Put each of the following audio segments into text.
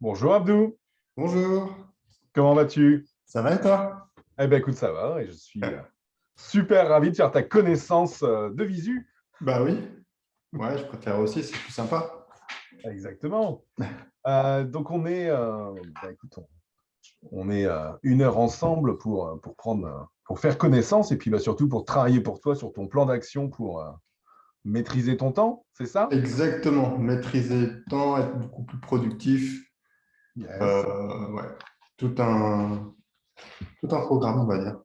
Bonjour Abdou, Bonjour, comment vas-tu? ça va et toi? Eh bien écoute, ça va et je suis super ravi de faire ta connaissance de visu. Bah oui, ouais, je préfère aussi, c'est plus sympa. Exactement. Donc écoute, on est 1 heure ensemble pour pour faire connaissance et puis surtout pour travailler pour toi sur ton plan d'action pour maîtriser ton temps, c'est ça? Exactement, maîtriser le temps, être beaucoup plus productif. Yes. Ouais, tout un, tout un programme, on va dire.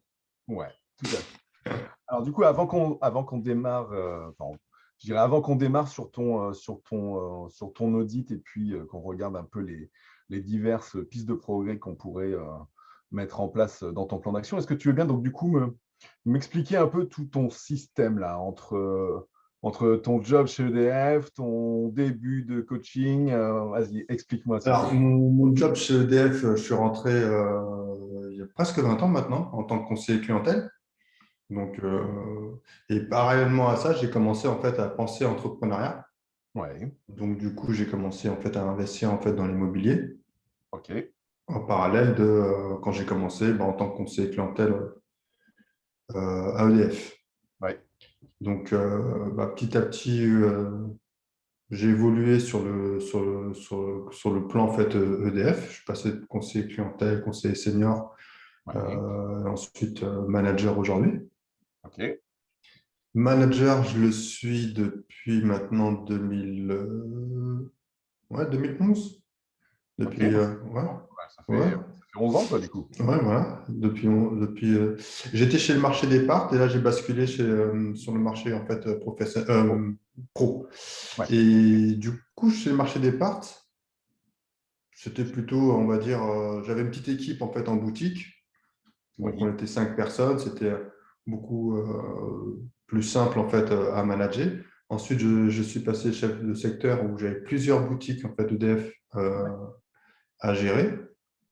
Ouais, tout à fait. Alors du coup, avant qu'on démarre, je dirais avant qu'on démarre sur ton audit et puis qu'on regarde un peu les diverses pistes de progrès qu'on pourrait mettre en place dans ton plan d'action, est-ce que tu veux bien donc du coup m'expliquer un peu tout ton système là entre ton job chez EDF, ton début de coaching, vas-y, explique-moi s'il te Alors, plaît. mon job chez EDF, je suis rentré il y a presque 20 ans maintenant en tant que conseiller clientèle. Donc, et parallèlement à ça, j'ai commencé en fait à penser entrepreneuriat. Ouais, Donc, du coup, j'ai commencé en fait à investir en fait dans l'immobilier. ok, En parallèle de quand j'ai commencé en tant que conseiller clientèle à EDF. ouais, Donc, petit à petit, j'ai évolué sur le plan en fait, EDF. Je suis passé de conseiller clientèle, conseiller senior, ouais, ensuite manager aujourd'hui. ok, Manager, je le suis depuis maintenant 2011. ok. Depuis, ouais, Bon, ouais, ouais. ça fait 11 ans quoi du coup. Ouais, voilà. J'étais chez le marché des parts et là j'ai basculé sur le marché en fait Oh, pro. ouais, Et du coup, chez le marché des parts, c'était plutôt, on va dire, j'avais une petite équipe en fait en boutique. Donc on oui. était 5 personnes. C'était beaucoup plus simple en fait à manager. Ensuite, je suis passé chef de secteur où j'avais plusieurs boutiques en fait EDF à gérer.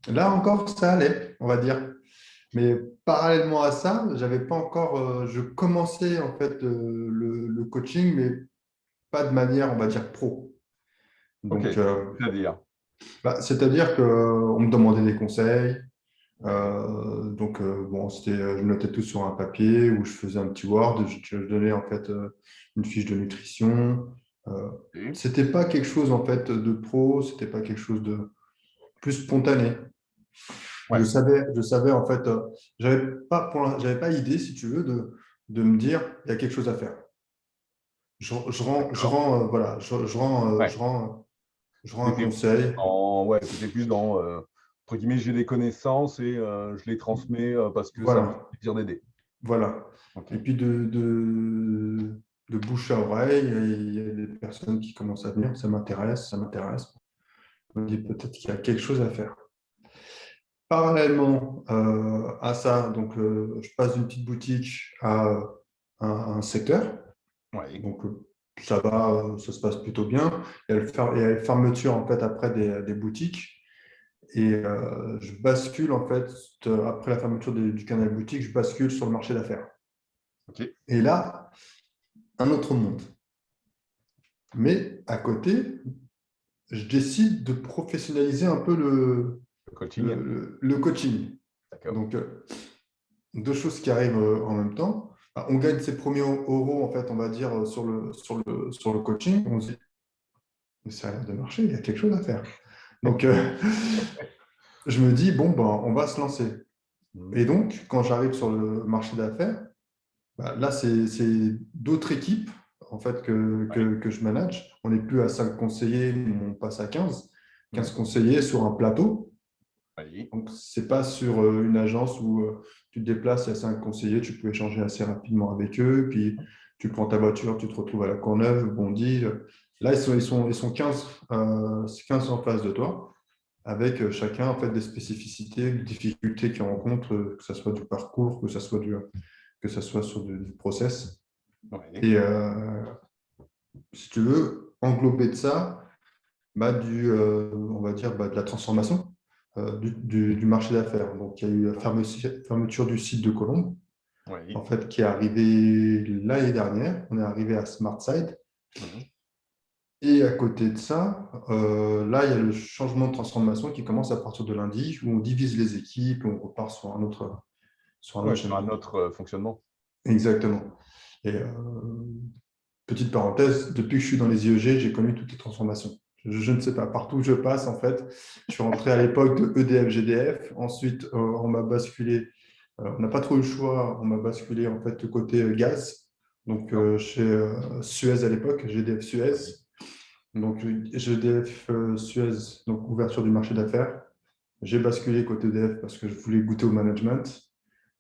Là encore, ça allait, on va dire. Mais parallèlement à ça, j'avais pas encore, je commençais en fait le coaching, mais pas de manière, on va dire, pro. Ok, Donc, c'est-à-dire. c'est-à-dire qu'on me demandait des conseils. Ouais. Je notais tout sur un papier ou je faisais un petit Word, je donnais en fait une fiche de nutrition. Euh, Ok. C'était pas quelque chose en fait de pro, c'était pas quelque chose de plus spontané. Ouais. Je savais en fait, j'avais pas idée, si tu veux, de me dire il y a quelque chose à faire. Je D'accord. rends, voilà, Ouais. je rends un T'étais conseil. t'étais plus dans entre guillemets, j'ai des connaissances et je les transmets parce que ça me fait Voilà, plaisir d'aider. voilà. Ok. Et puis de bouche à oreille, il y a des personnes qui commencent à venir, ça m'intéresse, ça m'intéresse. On me dit peut-être qu'il y a quelque chose à faire. Parallèlement à ça, je passe d'une petite boutique à un secteur. Ouais. Donc, ça va, ça se passe plutôt bien. Il y a la fermeture en fait après des boutiques. Et je bascule en fait, après la fermeture du canal boutique, je bascule sur le marché d'affaires. Ok. Et là, un autre monde. Mais à côté, je décide de professionnaliser un peu Le coaching. le coaching. D'accord. Donc, deux choses qui arrivent en même temps. On gagne ses premiers euros, en fait, on va dire, sur le coaching. On se dit, mais ça a l'air de marcher, il y a quelque chose à faire. Donc, je me dis, bon, on va se lancer. Et Mhm. donc, quand j'arrive sur le marché d'affaires, là, c'est d'autres équipes en fait, Ouais. que je manage. On n'est plus à 5 conseillers, on passe à 15 Mhm. conseillers sur un plateau. Oui. Donc, ce n'est pas sur une agence où tu te déplaces, il y a 5 conseillers, tu peux échanger assez rapidement avec eux, puis tu prends ta voiture, tu te retrouves à la Courneuve, Bondy. Là, ils sont 15 en face de toi, avec chacun en fait, des spécificités, des difficultés qu'ils rencontrent, que ce soit du parcours, que ce soit sur du process. Ouais. Et si tu veux, englober de ça, on va dire de la transformation du marché d'affaires. Donc, il y a eu la fermeture du site de Colombes, en Oui. fait, qui est arrivée l'année dernière. On est arrivé à SmartSide. Mhm. Et à côté de ça, là, il y a le changement de transformation qui commence à partir de lundi, où on divise les équipes, on repart sur un autre Ouais, sur schéma. un autre fonctionnement. Exactement. Et petite parenthèse, depuis que je suis dans les IEG, j'ai connu toutes les transformations. Je ne sais pas, partout où je passe, en fait, je suis rentré à l'époque de EDF, GDF. Ensuite, on m'a basculé, on n'a pas trop eu le choix, on m'a basculé en fait côté gaz. Donc, D'accord. chez Suez à l'époque, GDF Suez. Oui. Donc, GDF Suez, donc ouverture du marché d'affaires. J'ai basculé côté EDF parce que je voulais goûter au management.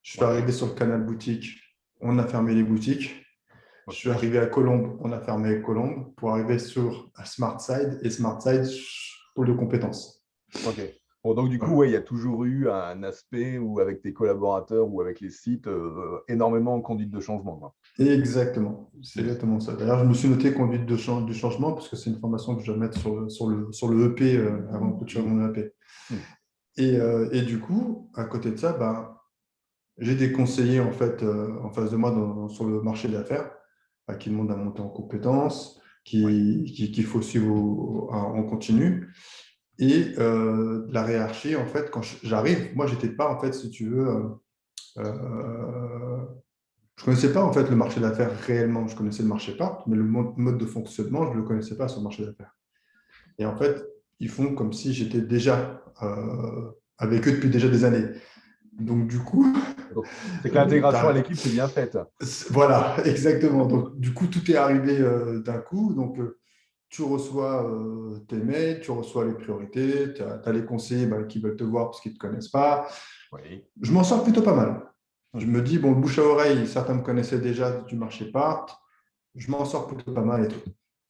Je suis Ouais. arrivé sur le canal boutique, on a fermé les boutiques. Je suis Ok. arrivé à Colombe, on a fermé Colombe pour arriver sur SmartSide et SmartSide, pôle de compétences. Ok. Bon, donc du coup, Voilà. ouais, il y a toujours eu un aspect où avec tes collaborateurs ou avec les sites, énormément en conduite de changement, quoi. Exactement, c'est Mm. exactement ça. D'ailleurs, je me suis noté conduite du changement parce que c'est une formation que je dois mettre sur le EP avant de clôturer Oui. mon EP. Mm. Et du coup, à côté de ça, ben, j'ai des conseillers en fait en face de moi sur le marché d'affaires qui demandent à monter en compétences, Ouais. qu'il faut suivre en continu. Et la hiérarchie, en fait, quand j'arrive, moi, j'étais pas, en fait, si tu veux, je connaissais pas, en fait, le marché d'affaires réellement. Je connaissais le marché part, mais le mode de fonctionnement, je le connaissais pas sur le marché d'affaires. Et en fait, ils font comme si j'étais déjà avec eux depuis déjà des années. Donc, du coup, Donc, c'est que l'intégration à t'as- l'équipe, c'est bien faite. voilà, exactement. Donc, du coup, tout est arrivé d'un coup. Donc, tu reçois tes mails, tu reçois les priorités, tu as les conseillers qui veulent te voir parce qu'ils ne te connaissent pas. Oui. Je m'en sors plutôt pas mal. Je Mm. me dis, bon, bouche à oreille, certains me connaissaient déjà du marché part, je m'en sors plutôt pas mal et tout.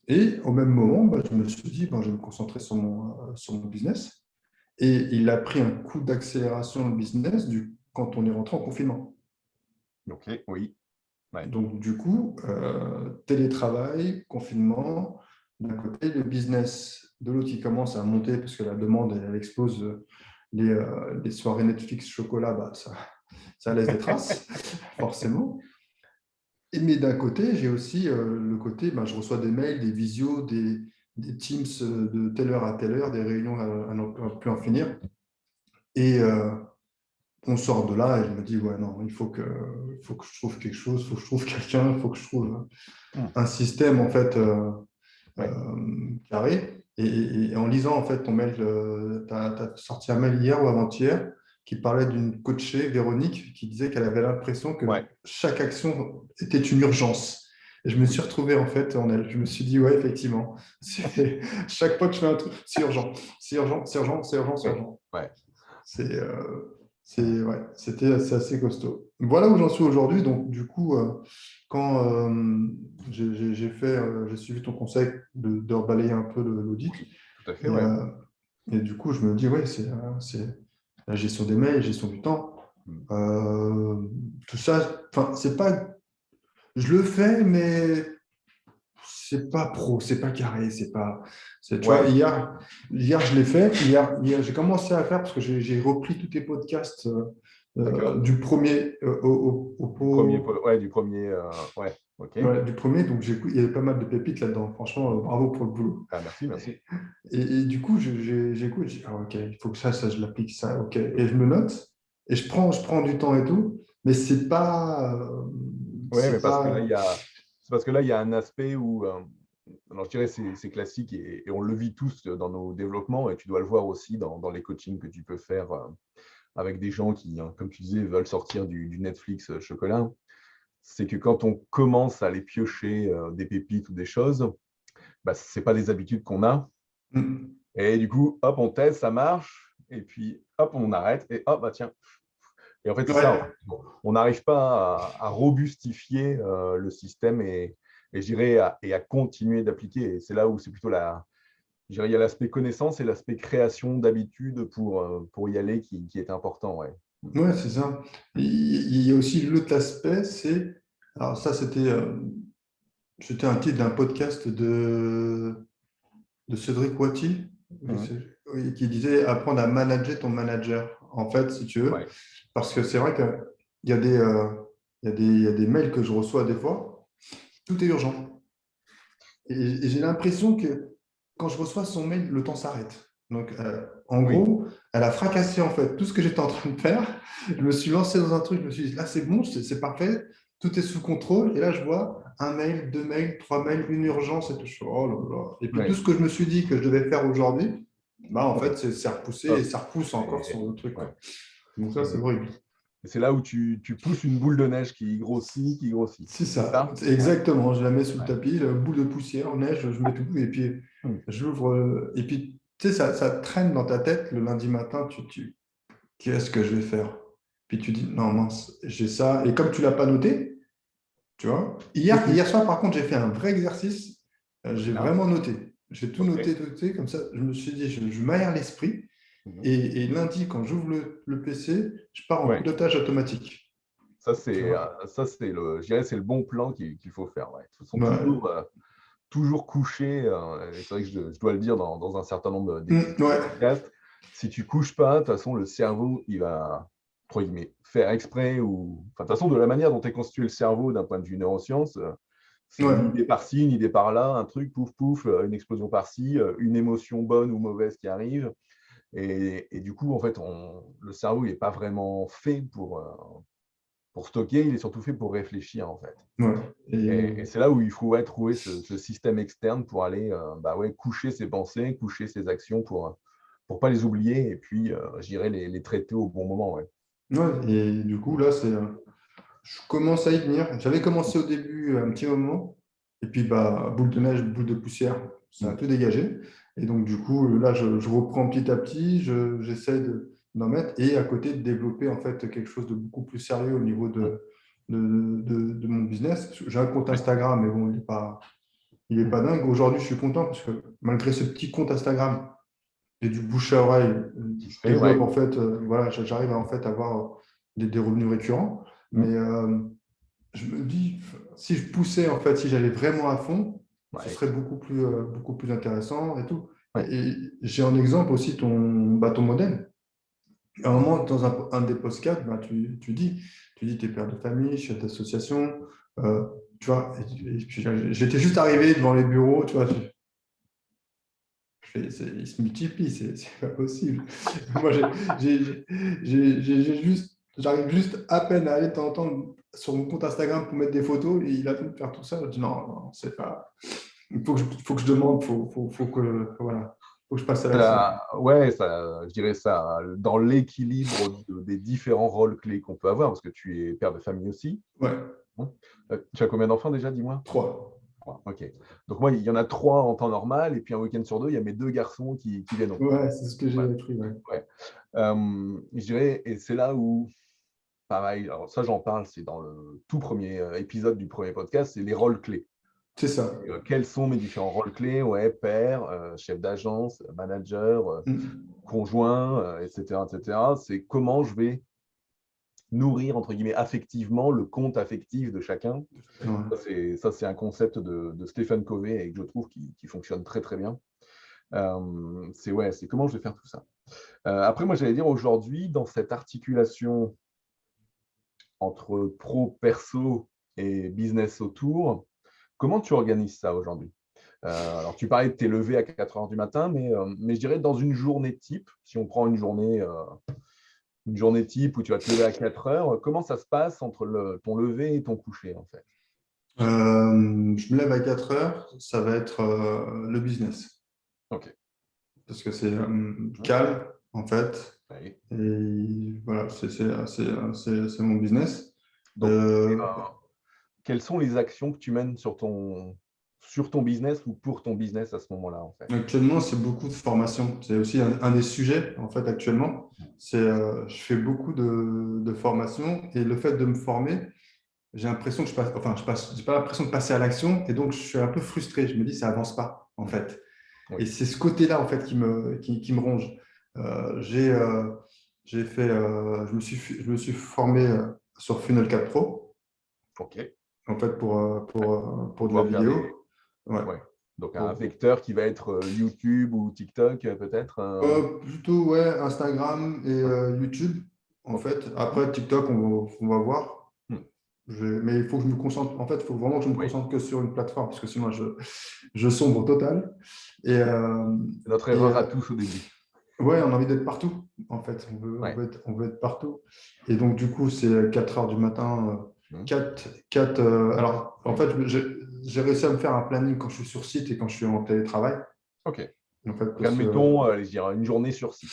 Et au même moment, je me suis dit, bon, je vais me concentrer sur mon business. Et il a pris un coup d'accélération le business quand on est rentré en confinement. Ok, oui. Ouais. Donc, du coup, télétravail, confinement, d'un côté, le business de l'autre qui commence à monter parce que la demande, elle explose. Les soirées Netflix chocolat, ça laisse des traces, forcément. Mais d'un côté, j'ai aussi le côté, je reçois des mails, des visios, des Teams de telle heure à telle heure, des réunions à n'en plus en finir. Et on sort de là et je me dis, ouais, non, faut que je trouve quelque chose, il faut que je trouve quelqu'un, il faut que je trouve Mm. un système, en fait, Ouais. carré. Et en lisant, en fait, ton mail, tu as sorti un mail hier ou avant-hier qui parlait d'une coachée, Véronique, qui disait qu'elle avait l'impression que Ouais. chaque action était une urgence. Et je me suis Oui. retrouvé en fait en elle. Je me suis dit, ouais, effectivement, chaque fois que je fais un truc, c'est urgent, c'est urgent, c'est urgent, c'est urgent, c'est Ouais. urgent. Ouais. Ouais, c'est assez costaud. Voilà où j'en suis aujourd'hui. Donc, du coup, quand j'ai suivi ton conseil de rebalayer un peu l'audit, Oui. Tout à fait, et, ouais. et du coup, je me dis, ouais, c'est la gestion des mails, gestion du temps. Mm. Euh, Tout ça, enfin, c'est pas, je le fais, mais c'est pas pro, c'est pas carré, tu vois, Ouais. hier je l'ai fait, hier j'ai commencé à faire parce que j'ai repris tous tes podcasts D'accord. du premier Du premier, ouais, du premier, ouais. Ok. ouais, du premier, donc il y avait pas mal de pépites là-dedans. Franchement, bravo pour le boulot. Ah, merci, merci. Et du coup, j'écoute, je dis, ah, ok, il faut que ça je l'applique, ça, ok. Et je me note, et je prends du temps et tout, mais Ouais, mais c'est parce que là, pas, c'est parce que là, il y a un aspect où, alors je dirais, c'est classique et on le vit tous dans nos développements et tu dois le voir aussi dans les coachings que tu peux faire avec des gens qui, hein, comme tu disais, veulent sortir du Netflix chocolat. C'est que quand on commence à aller piocher des pépites ou des choses, bah, ce n'est pas des habitudes qu'on a. hmm, Et du coup, hop, on teste, ça marche. Et puis, hop, on arrête. Et hop, bah tiens. Et en fait, c'est ça. En fait. ouais, On n'arrive pas à robustifier le système et je dirais et à continuer d'appliquer. Et c'est là où c'est plutôt je dirais, il y a l'aspect connaissance et l'aspect création d'habitudes pour y aller qui est important. Ouais. ouais, c'est ça. Il y a aussi l'autre aspect, alors ça, c'était un titre d'un podcast de Cédric Watty, Mhm. oui, qui disait apprendre à manager ton manager, en fait, si tu veux. Ouais. Parce que c'est vrai qu'il y a il y a des mails que je reçois des fois, tout est urgent. et j'ai l'impression que quand je reçois son mail, le temps s'arrête. Donc, en Oui, gros, elle a fracassé en fait tout ce que j'étais en train de faire. Je me suis lancé dans un truc, je me suis dit, là, c'est bon, c'est parfait, tout est sous contrôle. Et là, je vois un mail, deux mails, trois mails, une urgence et tout. Je fais, oh là là. Et puis, tout oui, ce que je me suis dit que je devais faire aujourd'hui, bah, en fait, oui. c'est repoussé et Hop. ça repousse encore Et, sur le truc, ouais. quoi. Donc, ça, c'est Et horrible. c'est là où tu pousses une boule de neige qui grossit, qui grossit. C'est C'est ça, ça? c'est Ouais. exactement. Je la mets sous le Ouais. tapis, la boule de poussière, neige, je mets tout, et puis Hmm. j'ouvre. Et puis, tu sais, ça traîne dans ta tête le lundi matin, qu'est-ce que je vais faire? Puis tu dis, non, mince, j'ai ça. Et comme tu ne l'as pas noté, tu vois, Oui, hier soir, par contre, j'ai fait un vrai exercice. J'ai bien. vraiment noté. J'ai tout OK. noté, comme ça. Je me suis dit, je m'aère l'esprit. Mhm. Et lundi, quand j'ouvre le PC, je pars en Ouais. pilotage automatique. Tu vois? Ça, c'est je dirais, c'est le bon plan qu'il faut faire. Ouais. De toute façon, Ouais. toujours couché. Et c'est vrai que je dois le dire dans un certain nombre d'épisodes de Ouais. podcast. Si tu couches pas, de toute façon, le cerveau, il va, entre guillemets, faire exprès ou, enfin, de toute façon, de la manière dont est constitué le cerveau d'un point de vue neurosciences, c'est une Ouais. idée par-ci, une idée par-là, un truc, pouf, pouf, une explosion par-ci, une émotion bonne ou mauvaise qui arrive. Et du coup, en fait, le cerveau, il n'est pas vraiment fait pour stocker, il est surtout fait pour réfléchir, en fait. Ouais. Et c'est là où il faut trouver ce système externe pour aller bah ouais, coucher ses pensées, coucher ses actions pour pas les oublier et puis, je dirais, les traiter au bon moment. Ouais. Ouais, et du coup, là, je commence à y venir. J'avais commencé au début un petit moment, et puis bah, boule de neige, boule de poussière, ça a Mm. tout dégagé. Et donc, du coup, là, je reprends petit à petit, j'essaie d'en mettre, et à côté de développer en fait quelque chose de beaucoup plus sérieux au niveau Mm. de mon business. J'ai un compte Ouais. Instagram, mais bon, il est Mm. pas dingue. Aujourd'hui, je suis content parce que malgré ce petit compte Instagram, et du bouche à oreille, Qui se je fait, développe ouais. en fait, voilà, j'arrive à en fait avoir des revenus récurrents. Mm. Mais je me dis, si je poussais en fait, si j'allais vraiment à fond, ce Ouais. serait beaucoup plus intéressant et tout. Ouais. Et j'ai un exemple aussi, ton modèle. À un moment, dans un des podcasts, bah, tu dis, t'es père de famille, chef d'association, euh, tu vois, et puis j'étais juste arrivé devant les bureaux, tu vois, il se multiplie, c'est pas possible. Moi, j'arrive juste à peine à aller de temps en temps sur mon compte Instagram pour mettre des photos et il a tout de faire tout ça. Je dis non, non, c'est pas. Il faut que je demande, voilà, faut que je passe à l'action. Ouais, je dirais ça, dans l'équilibre des différents rôles clés qu'on peut avoir, parce que tu es père de famille aussi. Ouais, Hein. Tu as combien d'enfants déjà, dis-moi? 3. Trois. Ok. Donc moi, il y en a trois en temps normal, et puis un week-end sur deux, il y a mes deux garçons qui viennent au foot. Ouais, c'est ce que j'ai Voilà. appris. Ouais. Ouais. Je dirais, et c'est là où, pareil, alors ça j'en parle, c'est dans le tout premier épisode du premier podcast, c'est les rôles clés. C'est ça. Quels sont mes différents rôles clés? Ouais, père, chef d'agence, manager, Mm. conjoint, etc., etc. C'est comment je vais nourrir, entre guillemets, affectivement le compte affectif de chacun. Ouais. Ça, c'est un concept de Stephen Covey et que je trouve qui fonctionne très, très bien. C'est comment je vais faire tout ça. Après, moi, j'allais dire aujourd'hui, dans cette articulation entre pro, perso et business autour, comment tu organises ça aujourd'hui? Alors, tu parlais de t'es levé à 4 heures du matin, mais je dirais dans une journée type, si on prend une journée type où tu vas te lever à 4 heures, comment ça se passe entre ton lever et ton coucher, en fait? Je me lève à 4 heures, ça va être le business. Ok. Parce que c'est Hein. calme, en fait. Oui. Et voilà, c'est mon business. Donc, Euh, quelles sont les actions que tu mènes sur ton business ou pour ton business à ce moment-là, en fait? Actuellement, c'est beaucoup de formation. C'est aussi un des sujets, en fait, actuellement. Je fais beaucoup de formations et le fait de me former, j'ai l'impression que j'ai pas l'impression de passer à l'action et donc je suis un peu frustré. Je me dis, ça avance pas, en Hmm. fait. Et Oui. c'est ce côté-là, en fait, qui me ronge. Euh, j'ai, euh, je me suis formé sur Funnel 4 Pro, Ok. en fait, Ouais. Pour pour de la pouvoir faire vidéo. Ouais. ouais. Donc, un Pour- vecteur qui va être YouTube ou TikTok, peut-être. Plutôt, ouais, Instagram et Ouais. YouTube, en Ok. fait. Après, TikTok, on va voir. Hmm. Mais il faut que je me concentre. En fait, il faut vraiment que je me Oui, concentre que sur une plateforme, parce que sinon, je sombre total. Et, c'est notre et erreur à tous au début. ouais, on a envie d'être partout, en fait. Ouais. On veut être partout. Et donc, du coup, c'est 4 heures du matin. Mhm. 4 alors, en fait, j'ai réussi à me faire un planning quand je suis sur site et quand je suis en télétravail. Ok. En fait, Donc, parce que admettons, allez, je dirais une journée sur site.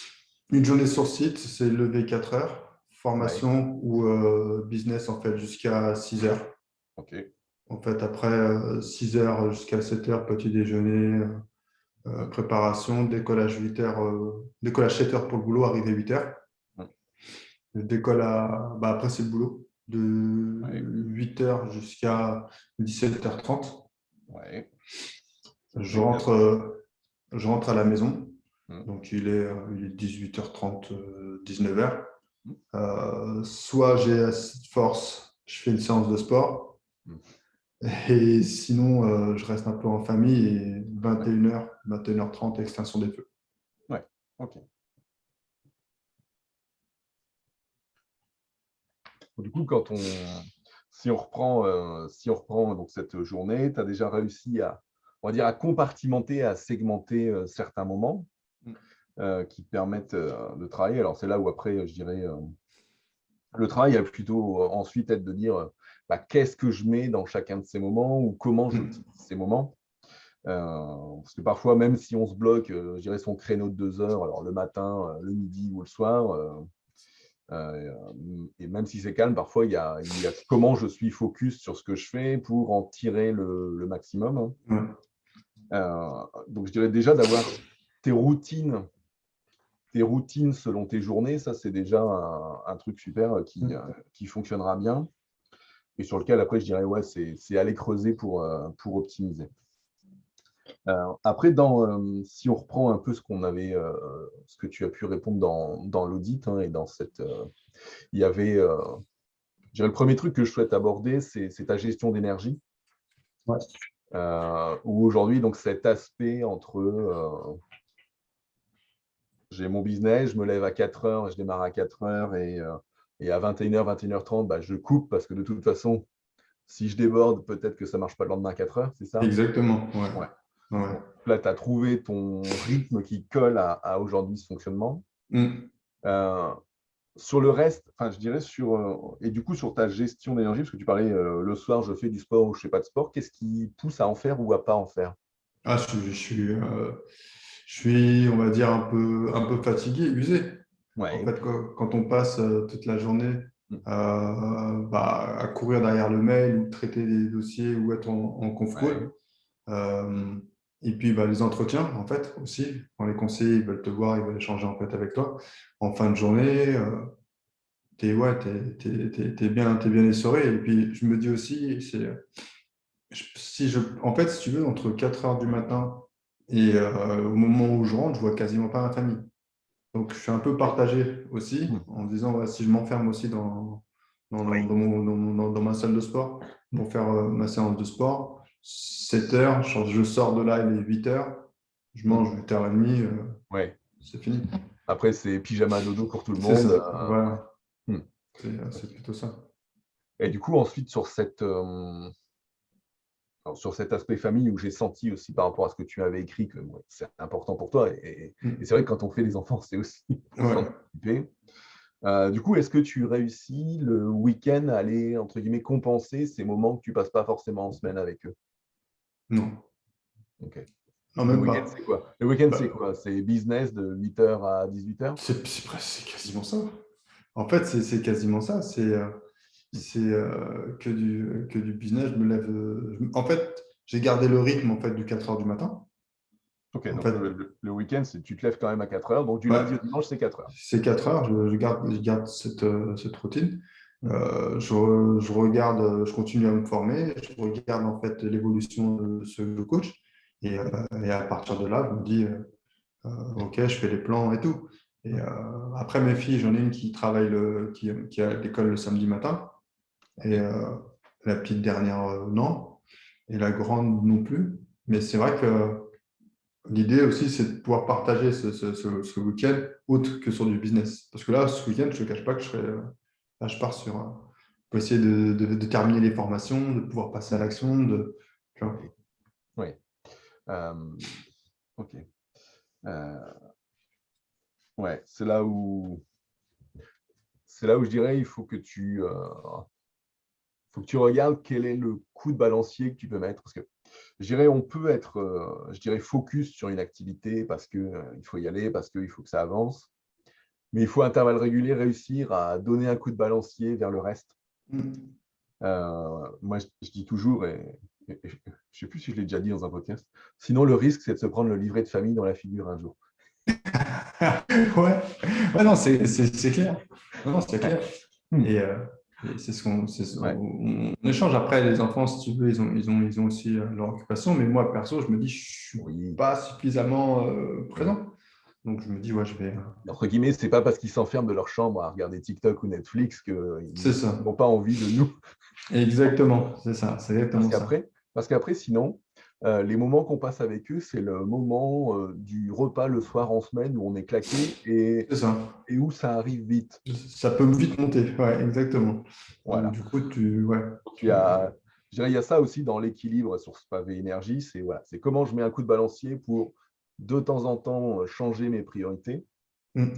une journée sur site, c'est lever 4 heures, Ouais. formation ou business, en fait, jusqu'à 6 heures. Ok. En fait, après 6 heures jusqu'à 7 heures, petit déjeuner, Mhm. préparation, décollage 8 heures, décollage 7 heures pour le boulot, arrivé 8 heures. Mhm. Je décolle après, c'est le boulot, de Ouais. 8 heures jusqu'à 17h30. Ouais. Ça Je fait bien. rentre, je rentre à la maison. Mhm. Donc, il est 18h30, 19h. Mhm. Soit j'ai assez de force, je fais une séance de sport. Mhm. Et sinon, je reste un peu en famille et Ouais. 21h, 21h30, extinction des feux. Ouais. Ok. Du coup, si on reprend donc cette journée, tu as déjà réussi à, on va dire, à compartimenter, à segmenter certains moments qui te permettent de travailler. Alors, c'est là où après, je dirais, le travail va plutôt ensuite être de dire bah, qu'est-ce que je mets dans chacun de ces moments ou comment Mm. j'utilise ces moments. Parce que parfois, même si on se bloque, je dirais, son créneau de 2 heures, alors le matin, le midi ou le soir, et même si c'est calme, parfois, il y a comment je suis focus sur ce que je fais pour en tirer le maximum, hein. Ouais. Donc, je dirais déjà d'avoir tes routines, tes routines selon tes journées, ça, c'est déjà un truc super Mm. qui fonctionnera bien et sur lequel, après, je dirais, ouais, c'est aller creuser pour optimiser. Après, si on reprend un peu ce que tu as pu répondre dans l'audit, hein, et dans il y avait, je dirais, le premier truc que je souhaite aborder, c'est ta gestion d'énergie, Ouais. où aujourd'hui, donc cet aspect entre j'ai mon business, je me lève à 4 heures, je démarre à 4 heures et à 21h, 21h30, bah, je coupe parce que de toute façon, si je déborde, peut-être que ça ne marche pas le lendemain à 4 heures, c'est ça? Exactement. Ouais. Ouais. Ouais. Donc là, tu as trouvé ton rythme qui colle à aujourd'hui ce fonctionnement. Mm. Euh, Sur le reste, enfin, je dirais et du coup, sur ta gestion d'énergie, parce que tu parlais le soir, je fais du sport ou je fais pas de sport, qu'est-ce qui pousse à en faire ou à pas en faire? Ah, je suis, on va dire, un peu fatigué, usé. En Ouais. fait, quand on passe toute la journée Mm. à courir derrière le mail ou traiter des dossiers ou être en conf call, Ouais. euh, et puis les entretiens, en fait, aussi, quand les conseillers ils veulent te voir, ils veulent échanger en fait avec toi. En fin de journée, ouais, t'es bien essoré. Et puis, je me dis aussi, en fait, si tu veux, entre 4 heures du matin et au moment où je rentre, je vois quasiment pas ma famille. Donc, je suis un peu Oui. partagé aussi, Mm. en me disant, ouais, si je m'enferme aussi Oui. dans ma salle de sport pour faire ma séance de sport, 7 heures, je sors de là, il est 8 heures, je Mm. mange 8h30, Ouais. c'est fini. Après, c'est pyjama dodo pour tout le C'est monde. ça, voilà, Mm. c'est plutôt ça. Et du coup, ensuite, alors, sur cet aspect famille où j'ai senti aussi par rapport à ce que tu avais écrit que ouais, c'est important pour toi. Et Mm. c'est vrai que quand on fait des enfants, c'est aussi pour s'en Ouais, occuper. Du coup, est-ce que tu réussis le week-end à aller, entre guillemets, compenser ces moments que tu passes pas forcément en semaine avec eux? non, Ok. non, Le même week-end, pas. c'est quoi? Le week-end, c'est Bah, quoi? C'est business de 8 heures à 18 heures. c'est quasiment ça. En fait, c'est quasiment ça. C'est que du business. Je me lève. En fait, j'ai gardé le rythme en fait du 4 heures du matin. Ok, En donc fait, le week-end, tu te lèves quand même à 4 heures. Donc du ouais, lundi au dimanche, c'est 4 heures. c'est 4 heures. Je garde cette routine. Mm. Je regarde, je continue à me former. Je regarde en fait l'évolution de ce coach. Et à partir de là, je me dis, ok, je fais les plans et tout. Et Mm. après, mes filles, j'en ai une qui travaille, qui a l'école le samedi matin. Et Ouais. la petite dernière, non. Et la grande non plus. Mais c'est vrai que l'idée aussi, c'est de pouvoir partager ce week-end autre que sur du business. Parce que là, ce week-end, je ne te cache pas que là, je pars sur, faut essayer de terminer les formations, de pouvoir passer à l'action, tu vois. Oui. Oui. Ok. Euh, ouais, c'est là où je dirais il faut que tu regardes quel est le coup de balancier que tu peux mettre. Parce que je dirais, on peut être, je dirais, focus sur une activité parce que il faut y aller, parce qu'il faut que ça avance. Mais il faut à intervalles réguliers réussir à donner un coup de balancier vers le reste. Mm. Moi, je dis toujours, et je ne sais plus si je l'ai déjà dit dans un podcast, sinon le risque, c'est de se prendre le livret de famille dans la figure un jour. Ouais, ouais, non, c'est clair. Non, c'est clair. Hmm. Et, et Ouais. on échange après, les enfants, si tu veux, ils ont aussi leur occupation, mais moi, perso, je me dis, je suis Oui. pas suffisamment Hmm. présent. Donc, je me dis, ouais, je vais. Entre guillemets, c'est pas parce qu'ils s'enferment de leur chambre à regarder TikTok ou Netflix C'est qu'ils ça. n'ont pas envie de nous. Exactement, c'est ça, c'est Parce exactement ça. qu'après, parce qu'après, sinon, les moments qu'on passe avec eux, c'est le moment du repas le soir en semaine où on est claqué C'est ça. et où ça arrive vite. Ça peut vite monter, ouais, exactement. Donc, Voilà. du coup, ouais, Donc, je dirais, il y a ça aussi dans l'équilibre sur ce pavé énergie, c'est voilà, c'est comment je mets un coup de balancier pour de temps en temps changer mes priorités, mm.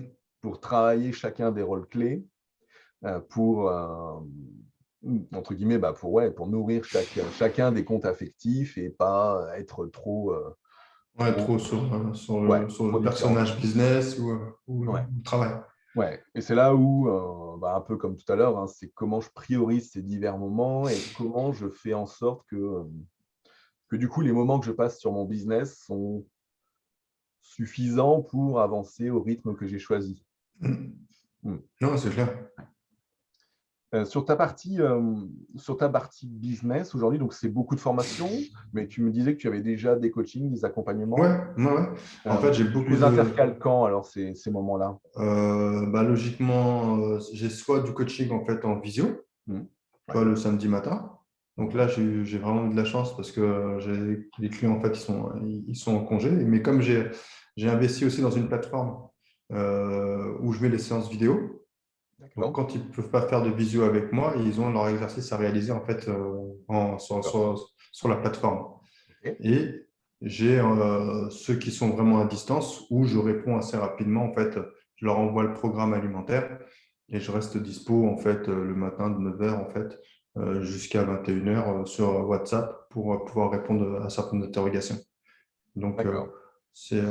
pour travailler chacun des rôles clés, pour, entre guillemets, bah pour nourrir chacun des comptes affectifs et pas être Ouais, trop, trop ouais, sur trop le différent. personnage business ou Ouais, le travail. ouais. Et c'est là où, bah, un peu comme tout à l'heure, hein, c'est comment je priorise ces divers moments et comment je fais en sorte que du coup, les moments que je passe sur mon business sont suffisants pour avancer au rythme que j'ai choisi. Mm. Mm. Non, c'est clair. Euh, sur sur ta partie business aujourd'hui, donc c'est beaucoup de formation, mais tu me disais que tu avais déjà des coachings, des Ouais, accompagnements. ouais, ouais. En fait, j'ai Tu beaucoup les de. intercales quand alors ces moments-là? Bah, logiquement, j'ai soit du coaching en fait en visio, Mm. tu vois, Ouais. le samedi matin. Donc Mhm. là, j'ai vraiment eu de la chance parce que j'ai les clients en fait, ils sont en congé. Mais comme j'ai investi aussi dans une plateforme où je mets les séances vidéo. Donc, D'accord. quand ils ne peuvent pas faire de visio avec moi, ils ont leur exercice à réaliser en fait D'accord. sur la plateforme. Ok. Et j'ai ceux qui sont vraiment à distance où je réponds assez rapidement. En fait, je leur envoie le programme alimentaire et je reste dispo en fait le matin de 9h en fait jusqu'à 21h sur WhatsApp pour pouvoir répondre à certaines interrogations. Donc, D'accord. c'est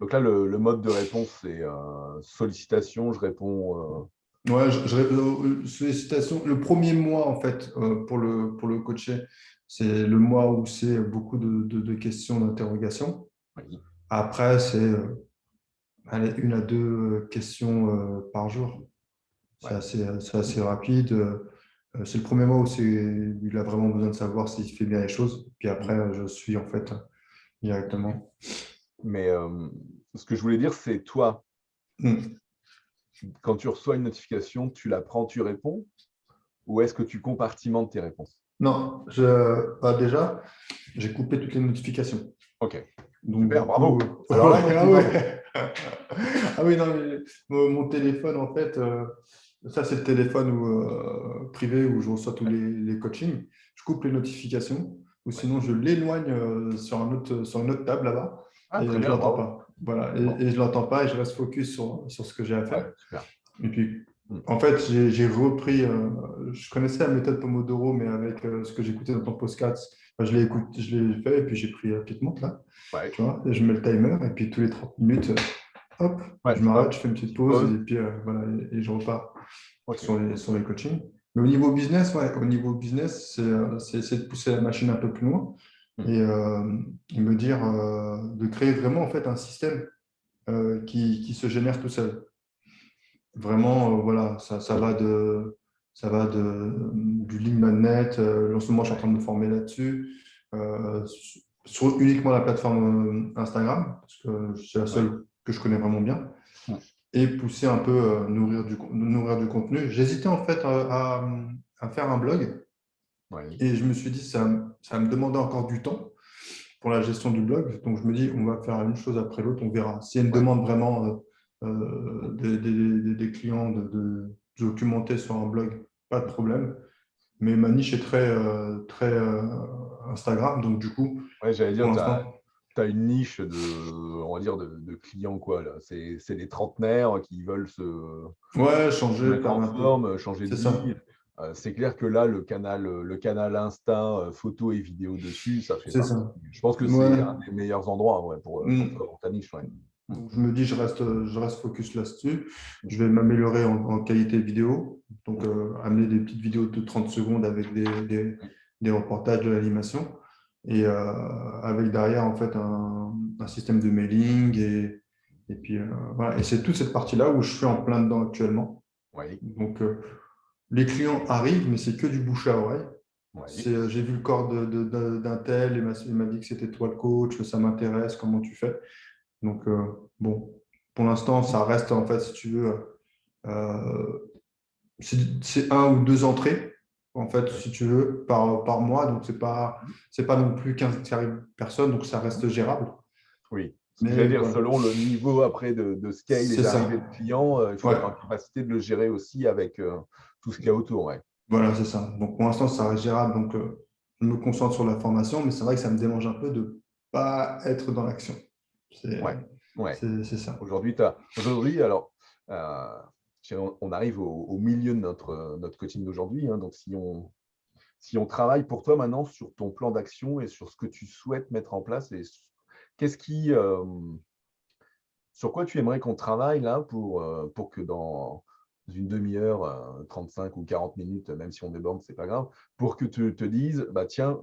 Donc là, le mode de réponse, c'est sollicitation, je réponds. ouais, sollicitation. Le premier mois, en fait, pour le coacher, c'est le mois où c'est beaucoup de questions, d'interrogations. Oui. Après, c'est allez, une à deux questions par jour. Ouais. C'est assez rapide. C'est le premier mois où il a vraiment besoin de savoir s'il fait bien les choses. Puis Mm. après, je suis en fait Ok. directement. Mais ce que je voulais dire, c'est toi, Hmm. quand tu reçois une notification, tu la prends, tu réponds, ou est-ce que tu compartimentes tes réponses? Non, bah déjà, j'ai coupé toutes les notifications. Ok. Donc, Super, du coup, bravo. Alors là, moi, je ah dis bravo. ouais. Ah oui, non, mais mon téléphone, en fait, ça, c'est le téléphone privé où je reçois tous Ouais. les coachings. Je coupe les notifications ou Ouais. sinon je l'éloigne sur une autre table là-bas Ah, et très je bien, l'entends bravo. pas. Voilà, Bon, et je l'entends pas et je reste focus sur ce que j'ai à ouais, faire. super. Et puis, Mm. en fait, j'ai repris, je connaissais la méthode Pomodoro, mais avec ce que j'écoutais dans ton podcast, enfin, je l'ai fait et puis j'ai pris la petite montre là, Ouais. tu vois, et je mets le timer et puis tous les 30 minutes, hop, Ouais, je m'arrête, hop, je fais une petite petite pause pause. et puis voilà, et je repars Ok. sur les coachings. Mais au niveau business, ouais, au niveau business, c'est de pousser la machine un peu plus loin Mm. et me dire de créer vraiment en fait un système qui se génère tout seul. Vraiment, voilà, ça va du lead magnet. En ce moment, je suis en Ouais. train de me former là-dessus, sur uniquement la plateforme Instagram, parce que c'est la Ouais. seule que je connais vraiment bien, Mm. et pousser un peu, nourrir du contenu. J'hésitais en fait à faire un blog, Ouais. et je me suis dit, ça me demandait encore du temps pour la gestion du blog. Donc, je me dis, on va faire une chose après l'autre, on verra. S'il y a une Ouais. demande vraiment Mm. des clients de documenter sur un blog, pas de problème. Mais ma niche est très Instagram, donc du coup, Ouais, j'allais pour dire, tu as, l'instant, une niche on va dire, de clients, quoi, là. C'est les trentenaires qui veulent ouais, se changer, mettre faire en un peu. forme, changer de C'est ça, vie. C'est clair que là, le canal Insta, photo et vidéo dessus, ça fait c'est partie. ça. Je pense que Ouais. c'est un des meilleurs endroits, ouais, pour Mm. toi dans ta niche. Ouais. Mm. Donc, je me dis, je reste focus là-dessus. Je vais m'améliorer en qualité vidéo. Donc, Mm. amener des petites vidéos de 30 secondes avec des reportages de l'animation. Et avec derrière, en fait, un système de mailing. Et puis, voilà. Et c'est toute cette partie-là où je suis en plein dedans actuellement. Oui, Donc, les clients arrivent, mais c'est que du bouche à oreille. oui, J'ai vu le corps d'un tel, il m'a dit que c'était toi le coach, que ça m'intéresse, comment tu fais. Donc, bon, pour l'instant, ça reste, en fait, si tu veux, euh, c'est un ou deux entrées, en fait, oui. si tu veux, par mois. Donc, c'est pas non plus 15 personnes, donc ça reste gérable. Oui. Ce que j'allais Mais dire, voilà, selon le niveau après de scale et c'est d'arrivée ça. de clients, il faut Ouais, être en capacité de le gérer aussi avec tout ce qu'il y a autour. Ouais. voilà, c'est ça. Donc, pour l'instant, ça reste gérable. Donc, je me concentre sur la formation, mais c'est vrai que ça me dérange un peu de ne pas être dans l'action. Ouais. C'est Ouais. c'est ça. Aujourd'hui, alors, euh, on arrive au milieu de notre coaching d'aujourd'hui, hein. Donc, si on travaille pour toi maintenant sur ton plan d'action et sur ce que tu souhaites mettre en place, et qu'est-ce qui, sur quoi tu aimerais qu'on travaille là pour que dans une demi-heure, 35 ou 40 minutes, même si on déborde, c'est pas grave, pour que tu te dises, bah tiens,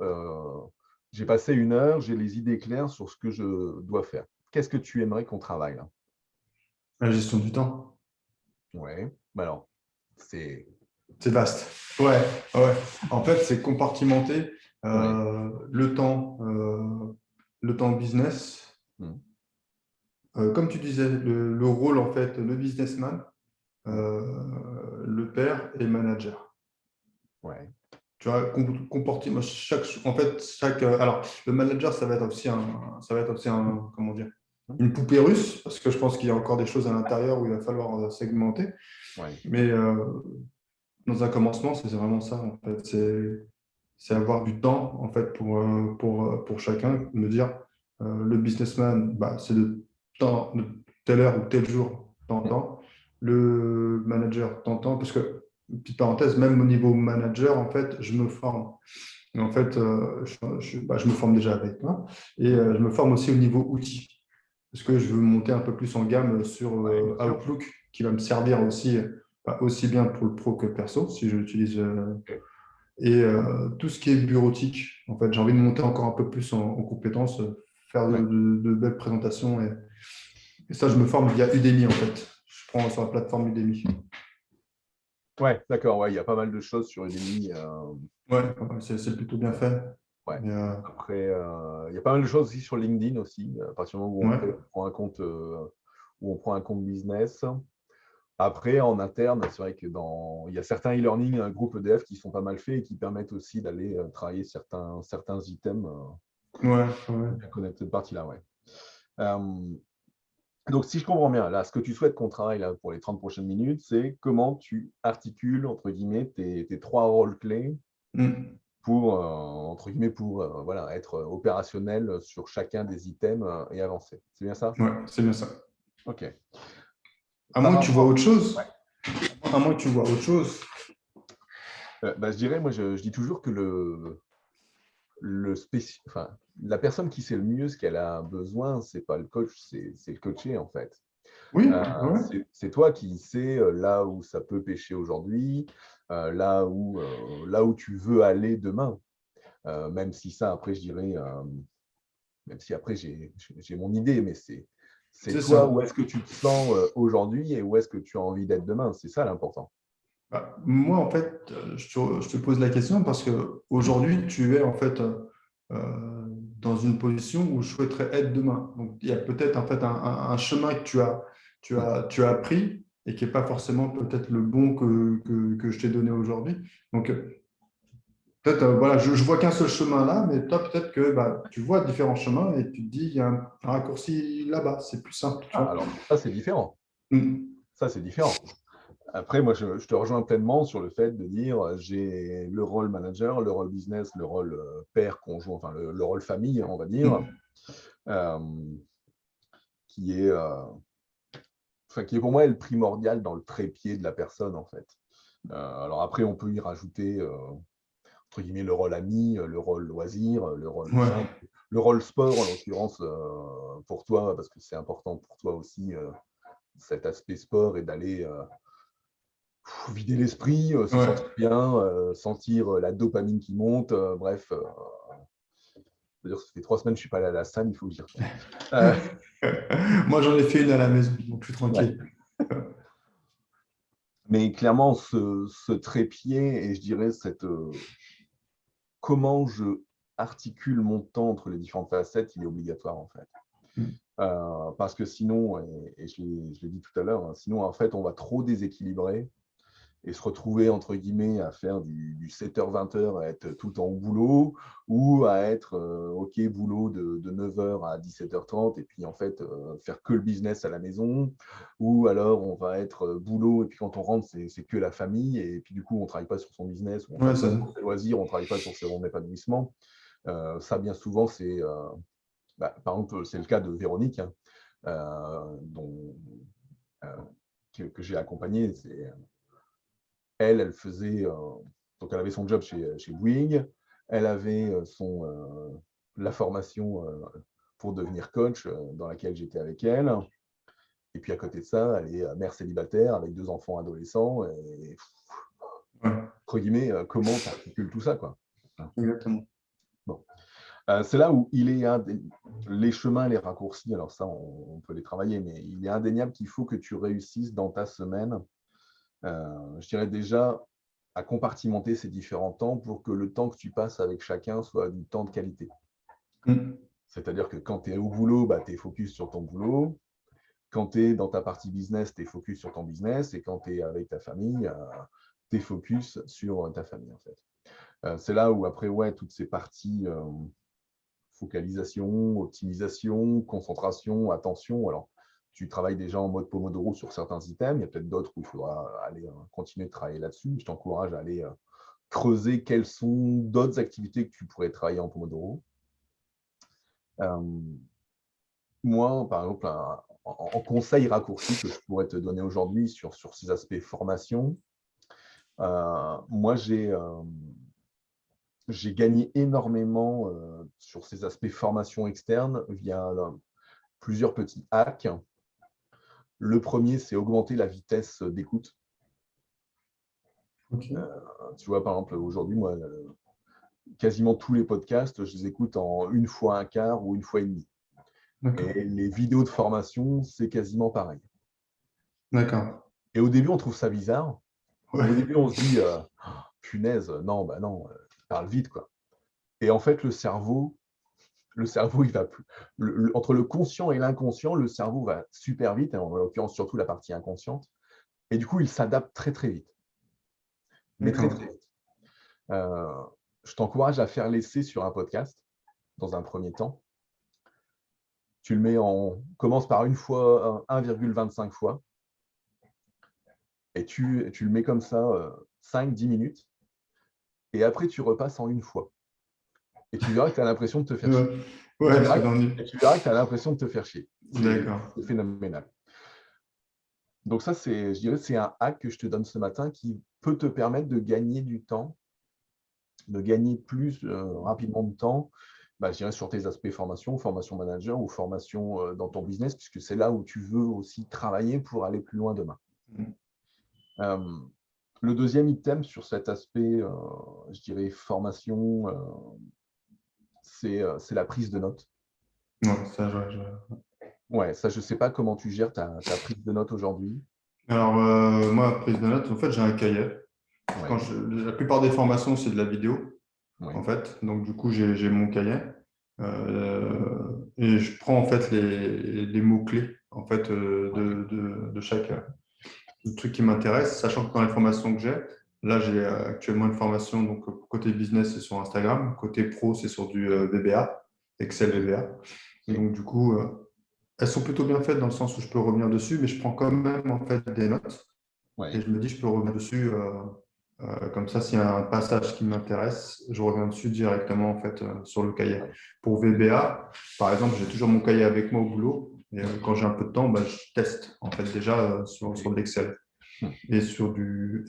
j'ai passé une heure, j'ai les idées claires sur ce que je dois faire. Qu'est-ce que tu aimerais qu'on travaille là? La gestion du temps, Ouais, bah alors, c'est. c'est vaste. Ouais, ouais. En fait, c'est compartimenter Ouais. le temps business. Mm, Comme tu disais, le rôle, en fait, le businessman, mm, le père et le manager. ouais. Tu vois, comportement, alors, le manager, ça va être aussi comment dire, Mm, une poupée russe, parce que je pense qu'il y a encore des choses à l'intérieur où il va falloir segmenter. ouais. Mais dans un commencement, c'est vraiment ça, en fait. C'est avoir du temps, en fait, pour chacun, me dire, le businessman, bah, c'est de telle heure ou tel jour, tant, Mm, tant. Le manager, tant, tant. Parce que, petite parenthèse, même au niveau manager, en fait, je me forme. Et en fait, je me forme déjà avec toi. Et mm, je me forme aussi au niveau outils. Parce que je veux monter un peu plus en gamme sur ouais, bien sûr. Outlook, qui va me servir aussi, bah, aussi bien pour le pro que perso, si je l'utilise. Ok. Et tout ce qui est bureautique, en fait, j'ai envie de monter encore un peu plus en compétences, faire Ouais. de belles présentations. Et ça, je me forme via Udemy, en fait. Je prends sur la plateforme Udemy. Ouais, d'accord. Ouais, il y a pas mal de choses sur Udemy. Ouais, ouais, c'est plutôt bien fait. Ouais. Mais, Après, il y a pas mal de choses aussi sur LinkedIn aussi, à partir du moment où on ouais. prend un compte, business. Après, en interne, c'est vrai que il y a certains e-learning, un groupe EDF qui sont pas mal faits et qui permettent aussi d'aller travailler certains items. Ouais, ouais. Bien connaître cette partie-là, ouais. Euh, donc, si je comprends bien, là, ce que tu souhaites qu'on travaille là, pour les 30 prochaines minutes, c'est comment tu articules, entre guillemets, tes trois rôles clés Mm. pour, entre guillemets, pour voilà, être opérationnel sur chacun des items et avancer. C'est bien ça? Ouais, c'est bien ça. OK. À Par moins que tu vois rapport. autre chose. Ouais. À moins que tu vois autre chose. Bah, je dirais, moi, je dis toujours que enfin, la personne qui sait le mieux ce qu'elle a besoin, c'est pas le coach, c'est le coaché, en fait. Oui, ouais. C'est toi qui sais là où ça peut pêcher aujourd'hui, là où tu veux aller demain. Même si ça, après, je dirais, même si après, j'ai mon idée, mais c'est C'est toi, où ça. est-ce que tu te sens aujourd'hui et où est-ce que tu as envie d'être demain. C'est ça l'important. Bah, moi, en fait, je te pose la question parce que aujourd'hui, tu es en fait dans une position où je souhaiterais être demain. Donc, il y a peut-être en fait un chemin que tu as pris et qui n'est pas forcément peut-être le bon que je t'ai donné aujourd'hui. Donc, peut-être, voilà, je vois qu'un seul chemin là, mais toi, peut-être que bah, tu vois différents chemins et tu te dis, il y a un raccourci là-bas, c'est plus simple, tu Ah, vois. alors, ça, c'est différent. Mm. Ça, c'est différent. Après, moi, je te rejoins pleinement sur le fait de dire j'ai le rôle manager, le rôle business, le rôle père, conjoint, enfin le rôle famille, on va dire, euh, qui est, qui est pour moi le primordial dans le trépied de la personne, en fait. Alors après, on peut y rajouter, entre guillemets, le rôle ami, le rôle loisir, le rôle machin, Ouais, le rôle sport, en l'occurrence, pour toi, parce que c'est important pour toi aussi, cet aspect sport et d'aller vider l'esprit, se ouais. sentir bien, sentir la dopamine qui monte, bref. D'ailleurs, ça fait 3 semaines que je ne suis pas allé à la salle, il faut que j'y retourne. Euh, Moi, j'en ai fait une à la maison, donc je suis ouais. tranquille. Mais clairement, ce trépied, et je dirais comment je articule mon temps entre les différentes facettes, il est obligatoire en fait. Parce que sinon, et je l'ai dit tout à l'heure, hein, sinon en fait, on va trop déséquilibrer et se retrouver, entre guillemets, à faire du 7h-20h, à être tout le temps au boulot, ou à être, OK, boulot de 9h à 17h30, et puis en fait, faire que le business à la maison, ou alors on va être boulot, et puis quand on rentre, c'est que la famille, et puis du coup, on ne travaille pas sur son business, ou on ne Ouais, travaille pas ça. sur ses loisirs, on ne travaille pas sur son épanouissement. Ça, bien souvent, par exemple, c'est le cas de Véronique, hein, dont, euh, que j'ai accompagné. Elle faisait, donc elle avait son job chez Bouygues, elle avait la formation pour devenir coach dans laquelle j'étais avec elle. Et puis à côté de ça, elle est mère célibataire avec 2 enfants adolescents. Et Ouais, entre guillemets, comment tu articules tout ça, quoi. exactement. Bon. C'est là où les chemins, les raccourcis, alors ça, on peut les travailler, mais il est indéniable qu'il faut que tu réussisses dans ta semaine. Je dirais déjà à compartimenter ces différents temps pour que le temps que tu passes avec chacun soit du temps de qualité. C'est-à-dire que quand tu es au boulot, bah, tu es focus sur ton boulot. Quand tu es dans ta partie business, tu es focus sur ton business. Et quand tu es avec ta famille, tu es focus sur ta famille, en fait. C'est là où après, ouais, toutes ces parties focalisation, optimisation, concentration, attention. Alors, tu travailles déjà en mode Pomodoro sur certains items. Il y a peut-être d'autres où il faudra aller continuer de travailler là-dessus. Je t'encourage à aller creuser quelles sont d'autres activités que tu pourrais travailler en Pomodoro. Euh, Moi, par exemple, en conseil raccourci que je pourrais te donner aujourd'hui sur ces aspects formation, moi, j'ai gagné énormément sur ces aspects formation externe via plusieurs petits hacks. Le premier, c'est augmenter la vitesse d'écoute. Ok, Tu vois, par exemple, aujourd'hui, moi, quasiment tous les podcasts, je les écoute en 1 fois 1/4 ou 1 fois 1/2. d'accord. Et les vidéos de formation, c'est quasiment pareil. D'accord. Et au début, on trouve ça bizarre. Au Ouais, début, on se dit, punaise, non, bah non, il parle vite, quoi. Et en fait, le cerveau, il va plus. Entre le conscient et l'inconscient, le cerveau va super vite, et en l'occurrence, surtout la partie inconsciente. Et du coup, il s'adapte très, très vite. Mais très, très d'accord. vite. Euh, je t'encourage à faire l'essai sur un podcast, dans un premier temps. Tu le mets commence par 1,25 fois, et tu le mets comme ça 5-10 minutes, et après, tu repasses en 1 fois. Et tu verras que tu as l'impression de te faire chier. Ouais, Et tu ouais, verras, c'est dans et tu verras que tu as l'impression de te faire chier. D'accord. C'est phénoménal. Donc ça, je dirais, c'est un hack que je te donne ce matin qui peut te permettre de gagner du temps, de gagner plus rapidement de temps, je dirais sur tes aspects formation manager ou formation dans ton business, puisque c'est là où tu veux aussi travailler pour aller plus loin demain. Euh, le deuxième item sur cet aspect, je dirais, formation, c'est la prise de notes. Ouais, ça, Ouais, ça, je ne sais pas comment tu gères ta prise de notes aujourd'hui. Alors, moi, prise de notes, en fait, j'ai un cahier. Oui, La plupart des formations, c'est de la vidéo, en oui, fait. Donc, du coup, j'ai mon cahier. Et je prends, en fait, les mots-clés, en fait, oui, de chaque truc qui m'intéresse, sachant que dans les formations que j'ai, là, j'ai actuellement une formation, donc, côté business, c'est sur Instagram. Côté pro, c'est sur du VBA, Excel VBA. Et ok, donc, du coup, elles sont plutôt bien faites dans le sens où je peux revenir dessus, mais je prends quand même, en fait, des notes. Et Ouais. je me dis, je peux revenir dessus. Comme ça, s'il y a un passage qui m'intéresse, je reviens dessus directement en fait, sur le cahier. Ouais. Pour VBA, par exemple, j'ai toujours mon cahier avec moi au boulot. Et quand j'ai un peu de temps, bah, je teste en fait déjà sur de l'Excel. Hmm. Et sur du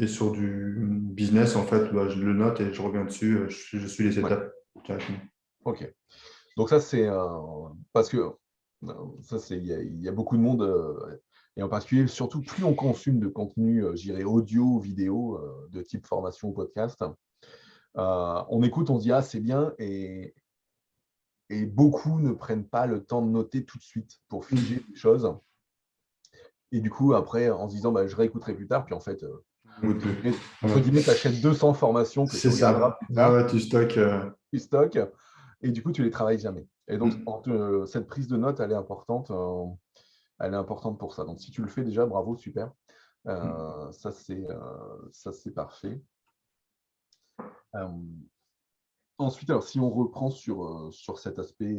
business, en fait, bah, je le note et je reviens dessus. Je suis les Ouais. étapes directement. Ok. Donc ça, c'est parce que ça, il y a beaucoup de monde, et en particulier, surtout, plus on consomme de contenu, je dirais, audio ou vidéo, de type formation ou podcast, on écoute, on se dit, ah, c'est bien, et beaucoup ne prennent pas le temps de noter tout de suite pour figer les choses. Et du coup, après, en se disant, bah, je réécouterai plus tard, puis en fait, entre Ouais. guillemets, tu achètes 200 formations que tu C'est regarderas ça. plus Ouais, tard, ouais, tu stockes. tu stockes, et du coup, tu les travailles jamais. Et donc, Mm, cette prise de notes, elle est importante. Elle est importante pour ça. Donc, si tu le fais déjà, bravo, super. mm. Ça, c'est parfait. Euh, Ensuite, alors, si on reprend sur cet aspect,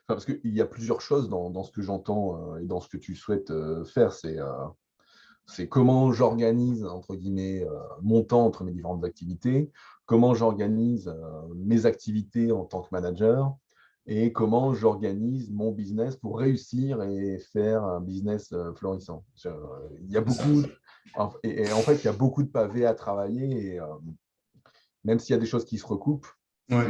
parce qu'il y a plusieurs choses dans ce que j'entends, et dans ce que tu souhaites faire, c'est comment j'organise, entre guillemets, mon temps entre mes différentes activités, comment j'organise mes activités en tant que manager, et comment j'organise mon business pour réussir et faire un business florissant. Il y a C'est ça. beaucoup, et en fait, il y a beaucoup de pavés à travailler, et même s'il y a des choses qui se recoupent, Ouais,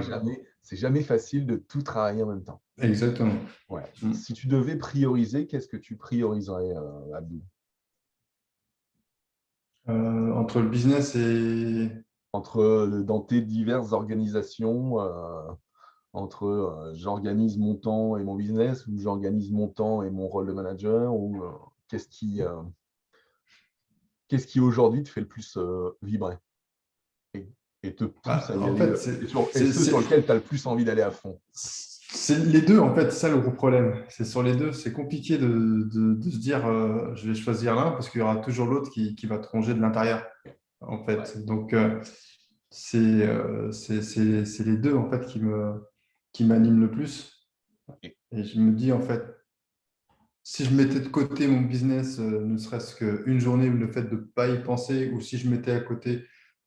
c'est jamais facile de tout travailler en même temps. exactement. Ouais. Mm. Si tu devais prioriser, qu'est-ce que tu prioriserais, Abdou? Entre le business et Entre dans tes diverses organisations, entre j'organise mon temps et mon business, ou j'organise mon temps et mon rôle de manager, ou qu'est-ce qui aujourd'hui te fait le plus vibrer, et, et te pousse à y en aller, fait, et c'est, ceux sur c'est, lesquels tu as le plus envie d'aller à fond. c'est les deux, en fait, c'est ça le gros problème. C'est sur les deux, c'est compliqué de se dire je vais choisir l'un parce qu'il y aura toujours l'autre qui va te ronger de l'intérieur, en Ouais. fait. Donc, c'est les deux, en fait, qui m'animent le plus. Ok. Et je me dis, en fait, si je mettais de côté mon business, ne serait-ce qu'une journée, ou le fait de ne pas y penser, ou si je mettais à côté,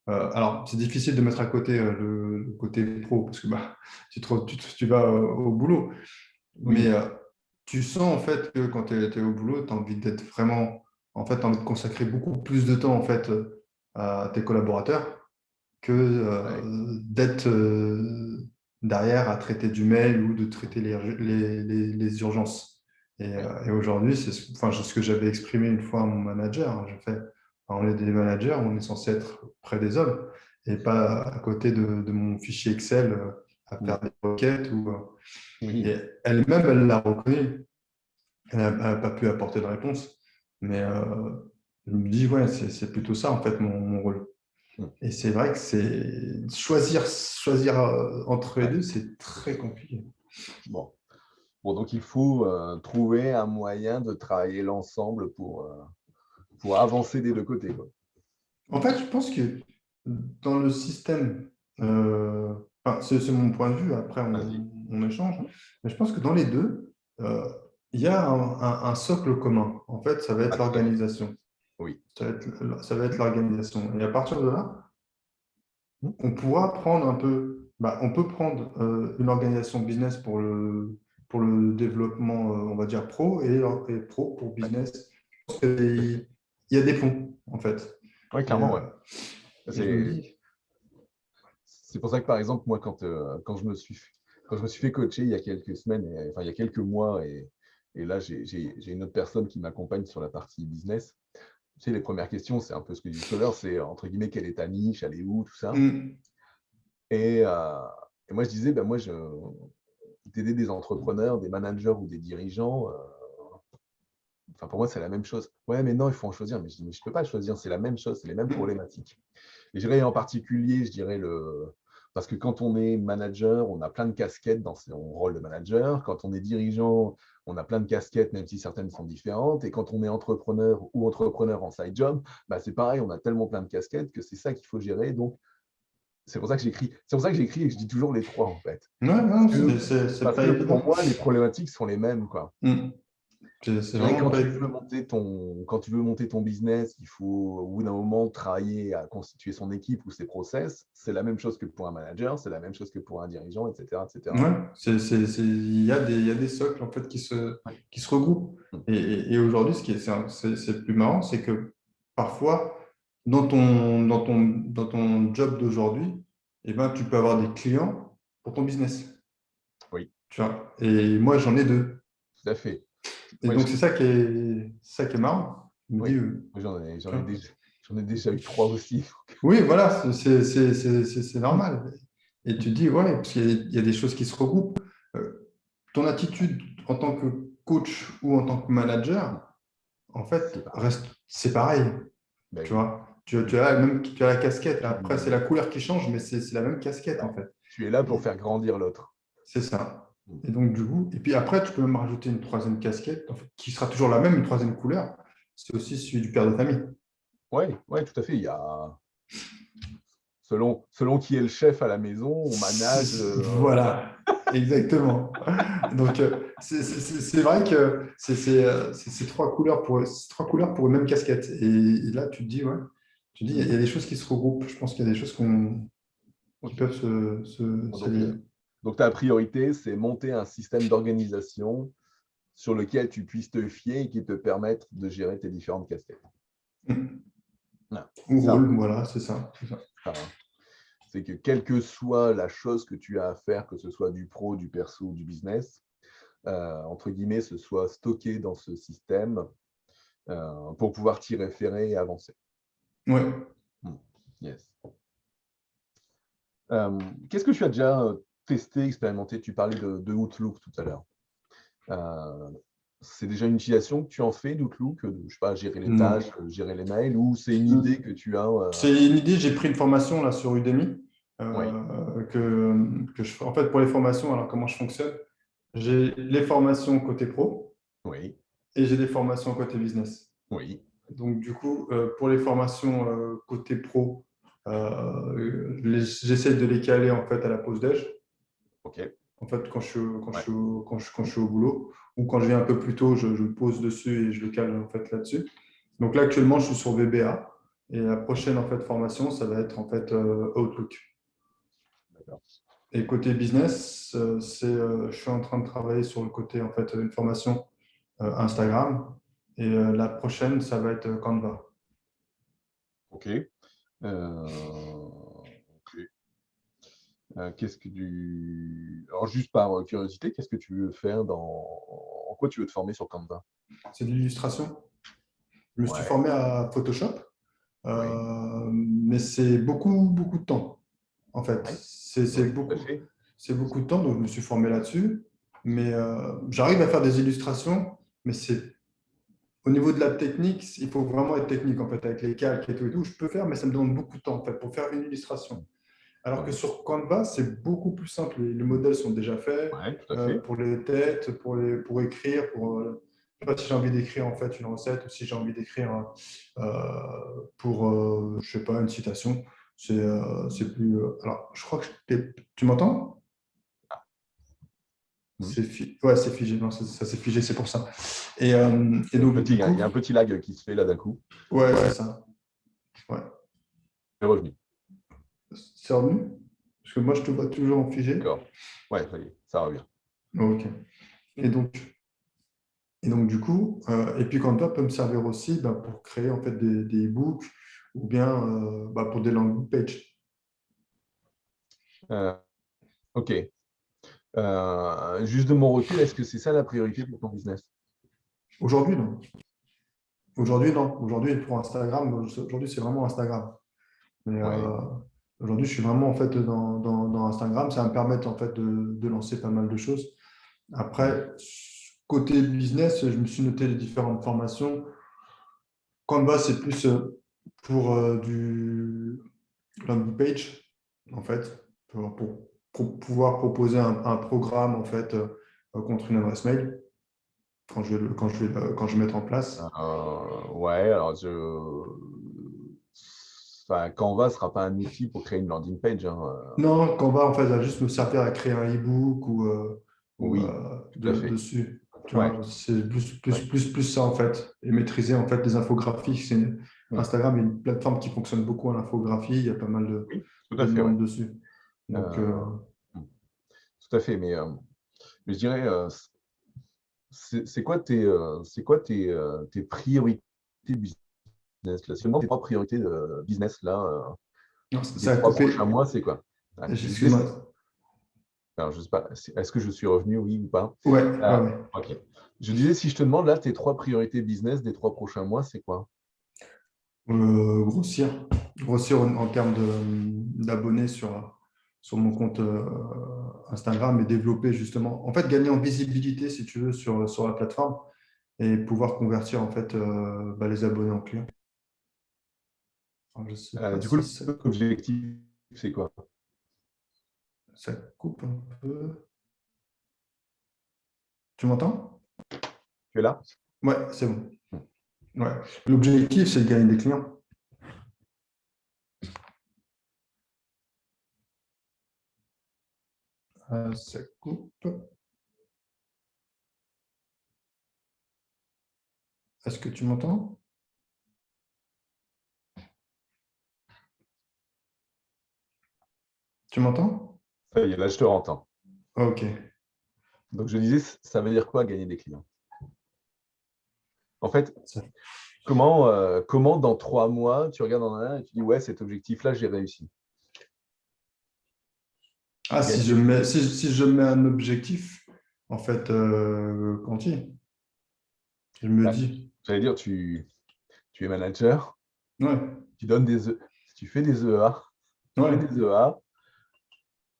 alors c'est difficile de mettre à côté le côté pro, parce que bah, tu vas au boulot, mais Oui, tu sens en fait que quand tu es, au boulot, tu as envie d'être vraiment, en fait, tu as envie de consacrer beaucoup plus de temps en fait, à tes collaborateurs que ouais, d'être derrière à traiter du mail ou de traiter les urgences. ouais, Et aujourd'hui, c'est ce que j'avais exprimé une fois à mon manager, hein. On est des managers, on est censé être près des hommes et pas à côté de mon fichier Excel à mm, faire des requêtes. Et oui, elle-même, elle l'a reconnu. Elle n'a pas pu apporter de réponse. Mais je me dis, ouais, c'est plutôt ça, en fait, mon rôle. mm, Et c'est vrai que c'est choisir entre les ouais. deux, c'est très compliqué. Bon. Bon, donc il faut trouver un moyen de travailler l'ensemble pour avancer des deux côtés, quoi. En fait, je pense que dans le système, enfin, c'est mon point de vue, après Vas-y. on échange, mais je pense que dans les deux, euh, il y a un socle commun. En fait, ça va être Ah, tout à fait. l'organisation. Oui. Ça va être l'organisation. Et à partir de là, on pourra prendre un peu, bah, on peut prendre une organisation business pour le développement, on va dire pro, et pro pour Ouais, business. Je pense qu'il y a des ponts, en fait. ouais, Et, clairement, ouais. je me C'est dis, c'est pour ça que, par exemple, moi, quand je me suis fait coacher il y a quelques semaines, enfin, il y a quelques mois, et là, j'ai une autre personne qui m'accompagne sur la partie business. Tu sais, les premières questions, c'est un peu ce que je disais tout à l'heure, c'est entre guillemets, quelle est ta niche, elle est où, tout ça. hmm, Et, euh, et moi, je disais, ben, moi, d'aider des entrepreneurs, des managers ou des dirigeants. Enfin, pour moi, c'est la même chose. Ouais, mais non, il faut en choisir. Mais je dis, mais je ne peux pas choisir, c'est la même chose, c'est les mêmes problématiques. Et je dirais en particulier, je dirais parce que quand on est manager, on a plein de casquettes dans son rôle de manager. Quand on est dirigeant, on a plein de casquettes, même si certaines sont différentes. Et quand on est entrepreneur ou entrepreneur en side job, bah, c'est pareil, on a tellement plein de casquettes que c'est ça qu'il faut gérer. Donc, c'est pour ça que j'écris. C'est pour ça que j'écris et que je dis toujours les trois, en fait. ouais, Parce non, que, c'est parce pas que évident. pour moi, les problématiques sont les mêmes, quoi. Hmm. C'est Je dirais que vraiment pas. quand tu veux monter ton business, il faut au bout d'un moment travailler à constituer son équipe ou ses process. C'est la même chose que pour un manager, c'est la même chose que pour un dirigeant, etc., etc. Ouais, il y a des socles en fait Ouais. qui se regroupent. Mm. Et aujourd'hui, ce qui est, c'est le plus marrant, c'est que parfois, dans ton job d'aujourd'hui, eh ben, tu peux avoir des clients pour ton business. Oui, Tu vois. Et moi, j'en ai deux. tout à fait. Et Ouais, donc, c'est ça qui est marrant. Je me dis, oui, j'en ai, tu j'en ai vois. déjà, j'en ai déjà eu 3 aussi. Oui, voilà, c'est normal. Et tu dis, ouais, parce qu'il y a des choses qui se regroupent. Ton attitude en tant que coach ou en tant que manager, en C'est fait, pareil. reste, c'est pareil. Ben Tu oui. vois, tu as la casquette. Après, c'est Tu, la couleur qui change, mais c'est la même casquette, en ouais. fait. Tu es là pour Et faire grandir l'autre. c'est ça. Mm. Et donc, du coup, et puis après, tu peux même rajouter une troisième casquette, en fait, qui sera toujours la même, une troisième couleur. C'est aussi celui du père de famille. Ouais, ouais, tout à fait. Il y a, selon qui est le chef à la maison, on manage. Voilà, exactement. Donc, c'est vrai que c'est trois couleurs pour une même casquette. Et là, tu te dis, ouais, tu te dis, il y a des choses qui se regroupent. Je pense qu'il y a des choses qui Ok. peuvent Donc, s'allier. donc, ta priorité, c'est monter un système d'organisation sur lequel tu puisses te fier et qui te permette de gérer tes différentes casquettes. Voilà. Ou C'est ça, rôle, voilà, c'est ça. hein. C'est que quelle que soit la chose que tu as à faire, que ce soit du pro, du perso ou du business, entre guillemets, ce soit stocké dans ce système pour pouvoir t'y référer et avancer. Ouais. Hmm. Yes. Qu'est-ce que tu as déjà testé, expérimenté? Tu parlais de Outlook tout à l'heure. C'est déjà une utilisation que tu en fais d'Outlook, je sais pas, gérer les Non. tâches, gérer les mails, ou c'est une idée que tu as C'est une idée, j'ai pris une formation là sur Udemy Oui, que je fais. En fait, pour les formations, alors comment je fonctionne? J'ai les formations côté pro oui, et j'ai des formations côté business. oui, Donc, du coup, pour les formations côté pro, j'essaie de les caler en fait à la pause déj. ok, En fait, ouais, quand je suis au boulot ou quand je viens un peu plus tôt, je me pose dessus et je le cale en fait là-dessus. Donc là, actuellement, je suis sur VBA et la prochaine en fait formation, ça va être en fait Outlook. d'accord. Et côté business, je suis en train de travailler sur le côté en fait une formation Instagram et la prochaine, ça va être Canva. Ok. Ok. Qu'est-ce que tu... Alors, juste par curiosité, qu'est-ce que tu veux faire en quoi tu veux te former sur Canva? C'est de l'illustration. Je me suis Ouais, formé à Photoshop, oui, mais c'est beaucoup, beaucoup de temps. En fait, ouais, oui, tout à fait. c'est beaucoup de temps, donc je me suis formé là-dessus. Mais j'arrive à faire des illustrations, mais c'est au niveau de la technique, il faut vraiment être technique en fait avec les calques et tout. Je peux faire, mais ça me demande beaucoup de temps en fait pour faire une illustration. Alors que Oui, sur Canva, c'est beaucoup plus simple. Les modèles sont déjà faits ouais, tout à fait. pour les têtes, pour écrire, je sais pas si j'ai envie d'écrire en fait une recette ou si j'ai envie d'écrire pour, je sais pas, une citation. C'est plus. Alors, je crois que tu m'entends? Hmm. Ouais, c'est figé. Non, ça c'est figé, c'est pour ça. Et donc, du Il coup, y a un petit lag qui se fait là d'un coup. ouais, c'est ça. Ouais. C'est revenu. C'est revenu? Parce que moi, je te vois toujours en figé. D'accord. Ouais, ça y est, ça revient. Ok. Et donc, Et donc, du coup, et puis Canva peut me servir aussi pour créer en fait des e-books ou bien pour des landing pages. Euh, ok. Juste de mon recul, est-ce que c'est ça la priorité pour ton business? Aujourd'hui, non. Aujourd'hui, non. Aujourd'hui, pour Instagram, aujourd'hui, c'est vraiment Instagram. Mais Ouais. aujourd'hui, je suis vraiment en fait dans Instagram. Ça va me permettre en fait de lancer pas mal de choses. Hmm. Après, côté business, je me suis noté les différentes formations. Canva, c'est plus pour du landing page, en fait, pour pouvoir proposer un programme, en fait, contre une adresse mail quand je vais mettre en place. Ouais, alors enfin, Canva ne sera pas un outil pour créer une landing page, hein. Non, Canva, en fait, va juste me servir à créer un e-book ou Oui, tout à fait. dessus. Tu Ouais, vois, c'est ouais, plus ça en fait. Et maîtriser en fait les infographies. mm, Instagram est une plateforme qui fonctionne beaucoup en infographie. Il y a pas mal oui, tout de à fait, ouais. demandes dessus. Donc, Euh, mm, tout à fait, mais je dirais, c'est quoi tes priorités business là? Seulement tes trois priorités business là, non, des ça a 3 prochains coupé. mois, c'est quoi? Ouais, je disais, Excuse-moi. alors, je sais pas, est-ce que je suis revenu, oui ou pas? Ouais, ouais, ouais. Ok. Je disais, si je te demande là, tes trois priorités business des 3 prochains mois, c'est quoi? Grossir. Grossir en termes d'abonnés sur mon compte Instagram et développer justement, en fait, gagner en visibilité, si tu veux, sur la plateforme et pouvoir convertir en fait les abonnés en clients. Alors, je ne sais pas Du coup, si ça coupe. l'objectif, c'est quoi? Ça coupe un peu. Tu m'entends? Tu es là? Ouais, c'est bon. Ouais. L'objectif, c'est de gagner des clients. Ça coupe. Est-ce que tu m'entends? Tu m'entends? Ça y est, là, je te entends. Ok. Donc, je disais, ça veut dire quoi gagner des clients? En fait, Ça- comment dans 3 mois, tu regardes en un et tu dis, ouais, cet objectif-là, j'ai réussi. Ah, Gagner des clients. si je mets un objectif, en fait, quanti, je me Bah, dis, j'allais dire, tu es manager, ouais, tu donnes tu fais des EA, tu fais ouais, des EA,